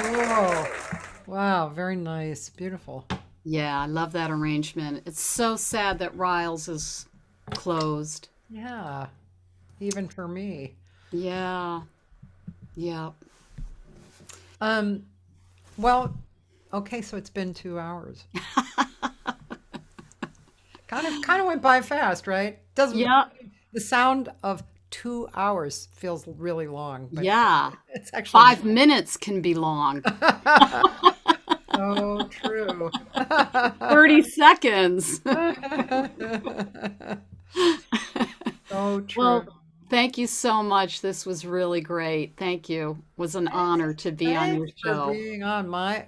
Oh, wow, very nice, beautiful. Yeah, I love that arrangement. It's so sad that Riles is closed. Yeah, even for me. Yeah, yeah. Um, well, okay, so it's been 2 hours. Kind of went by fast, right? Doesn't Yeah, the sound of 2 hours feels really long, but yeah. it's actually 5 minutes can be long. so true. 30 seconds. So true. Well, thank you so much. This was really great. Thank you. It was an honor to be on your Thanks for show. being on. My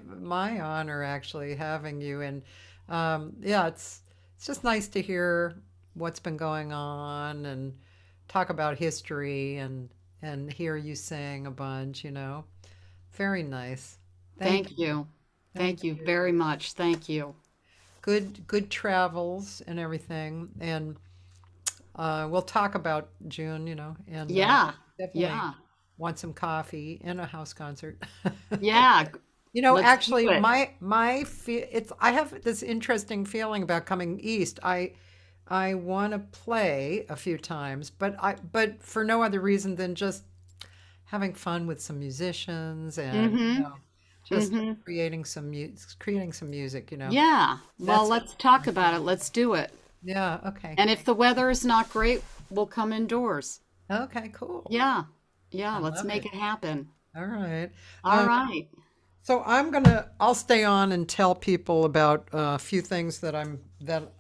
honor actually having you, and yeah, it's just nice to hear what's been going on and talk about history and hear you sing a bunch, you know. Very nice. Thank Thank you. thank Thank you you. very much. Thank you. Good travels and everything, and we'll talk about June, you know, and Yeah, definitely yeah, want some coffee and a house concert. yeah. You know, Let's do actually, it. it's I have this interesting feeling about coming east. I want to play a few times, but for no other reason than just having fun with some musicians and Mm-hmm. just Mm-hmm. creating some music. You know, Yeah. Well, that's let's talk about it. Let's do it. yeah. Okay, And if the weather is not great, we'll come indoors. okay, cool. Yeah. Yeah, I let's love make it. it happen. All right. All right. So I'll stay on and tell people about a few things that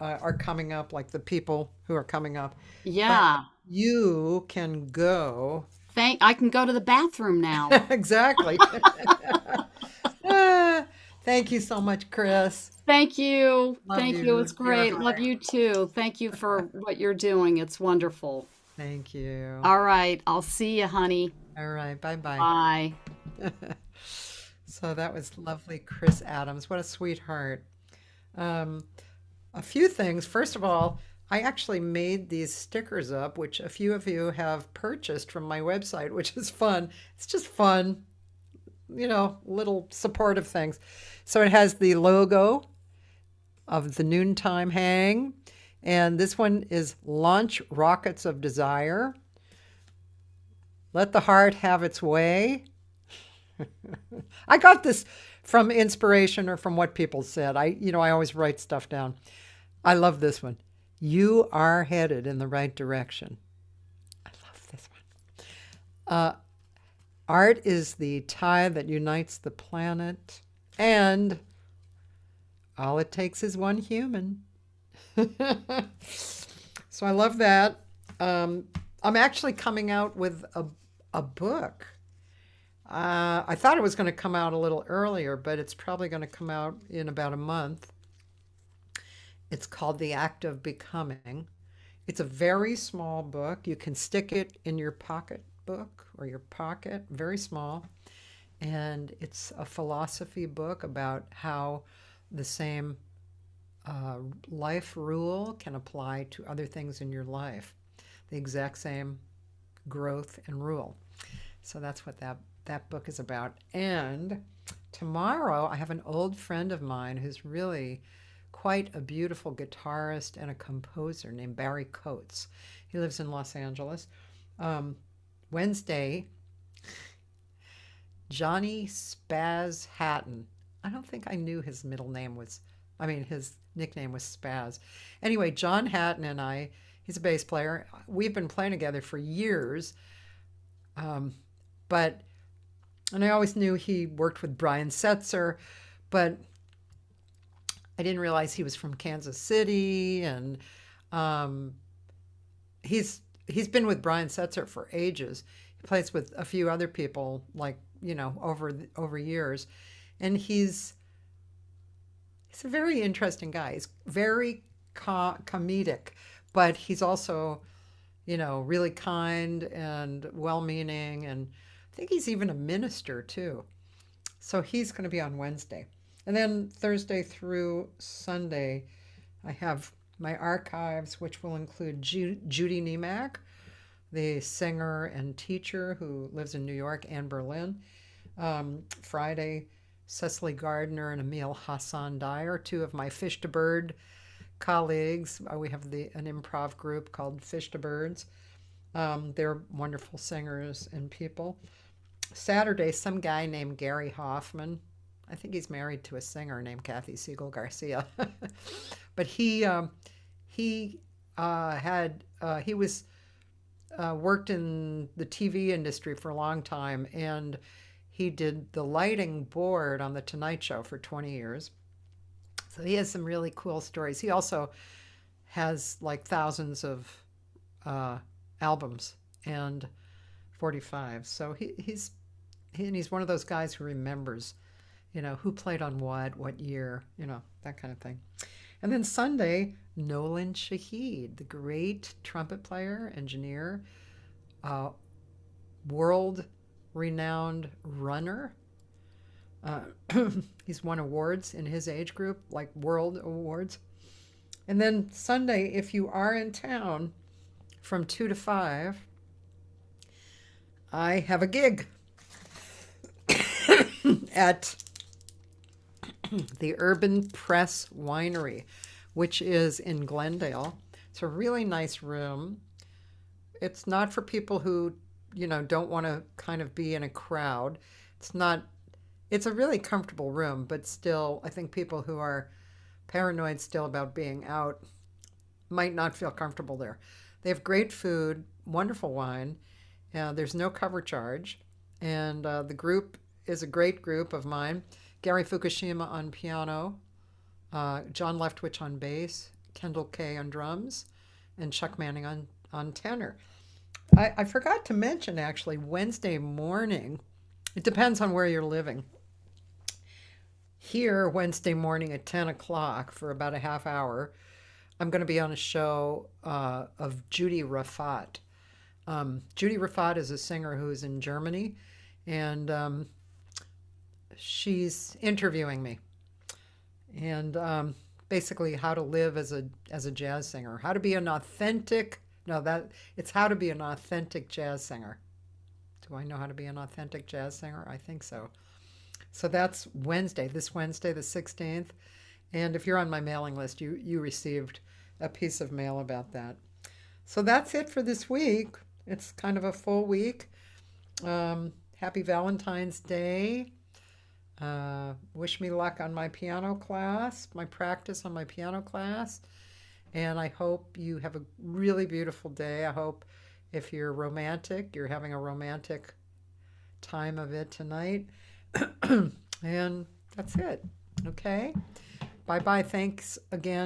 are coming up, like the people who are coming up. But Yeah. you can go. I can go to the bathroom now. Exactly. Ah, thank you so much, Kris. Thank you. Love Thank you. you. It's Dear great. Love heart. you too. Thank you for what you're doing. It's wonderful. Thank you. All right. I'll see you, honey. All right. Bye bye. Bye. So that was lovely, Kris Adams. What a sweetheart. Um, a few things. First of all, I actually made these stickers up, which a few of you have purchased from my website, which is fun. It's just fun, you know, little supportive things. So it has the logo of the Noontime Hang, and this one is Launch Rockets of Desire. Let the heart have its way. I got this from inspiration or from what people said. I always write stuff down. I love this one. You are headed in the right direction. I love this one. Art is the tie that unites the planet, and all it takes is one human. So I love that. I'm actually coming out with a book. I thought it was going to come out a little earlier, but it's probably going to come out in about a month. It's called The Act of Becoming. It's a very small book. You can stick it in your pocketbook or your pocket, very small. And it's a philosophy book about how the same life rule can apply to other things in your life. The exact same growth and rule. So that's what that book is about. And tomorrow I have an old friend of mine who's really quite a beautiful guitarist and a composer named Barry Coates. He lives in Los Angeles. Wednesday, Johnny Spaz Hatton. I don't think I knew his his nickname was Spaz. Anyway, John Hatton and I, he's a bass player. We've been playing together for years. And I always knew he worked with Brian Setzer, but I didn't realize he was from Kansas City, and he's been with Brian Setzer for ages. He plays with a few other people, like over years, and he's a very interesting guy. He's very comedic, but he's also really kind and well-meaning, and I think he's even a minister too. So he's going to be on Wednesday. And then Thursday through Sunday, I have my archives, which will include Judy Niemak, the singer and teacher who lives in New York and Berlin. Friday, Cecily Gardner and Emil Hassan Dyer, two of my Fish to Bird colleagues. We have an improv group called Fish to Birds. They're wonderful singers and people. Saturday, some guy named Gary Hoffman. I think he's married to a singer named Cathy Segal-Garcia. But he was worked in the TV industry for a long time, and he did the lighting board on The Tonight Show for 20 years. So he has some really cool stories. He also has like thousands of albums and 45. So he's one of those guys who remembers, who played on what year, that kind of thing. And then Sunday, Nolan Shahid, the great trumpet player, engineer, world-renowned runner. He's won awards in his age group, like world awards. And then Sunday, if you are in town from 2 to 5, I have a gig at the Urban Press Winery, which is in Glendale. It's a really nice room. It's not for people who, don't want to kind of be in a crowd. It's a really comfortable room, but still, I think people who are paranoid still about being out might not feel comfortable there. They have great food, wonderful wine. There's no cover charge. And the group is a great group of mine. Gary Fukushima on piano, John Leftwich on bass, Kendall Kay on drums, and Chuck Manning on tenor. I forgot to mention, actually, Wednesday morning, it depends on where you're living. Here, Wednesday morning at 10 o'clock for about a half hour, I'm going to be on a show of Judy Rafat. Judy Rafat is a singer who is in Germany, and she's interviewing me. And basically how to live as a jazz singer, how to be an authentic, it's how to be an authentic jazz singer. Do I know how to be an authentic jazz singer? I think so. So that's this Wednesday, the 16th. And if you're on my mailing list, you received a piece of mail about that. So that's it for this week. It's kind of a full week. Happy Valentine's Day. Wish me luck on my piano class, my practice on my piano class. And I hope you have a really beautiful day. I hope if you're romantic, you're having a romantic time of it tonight. And that's it. Okay? Bye-bye. Thanks again.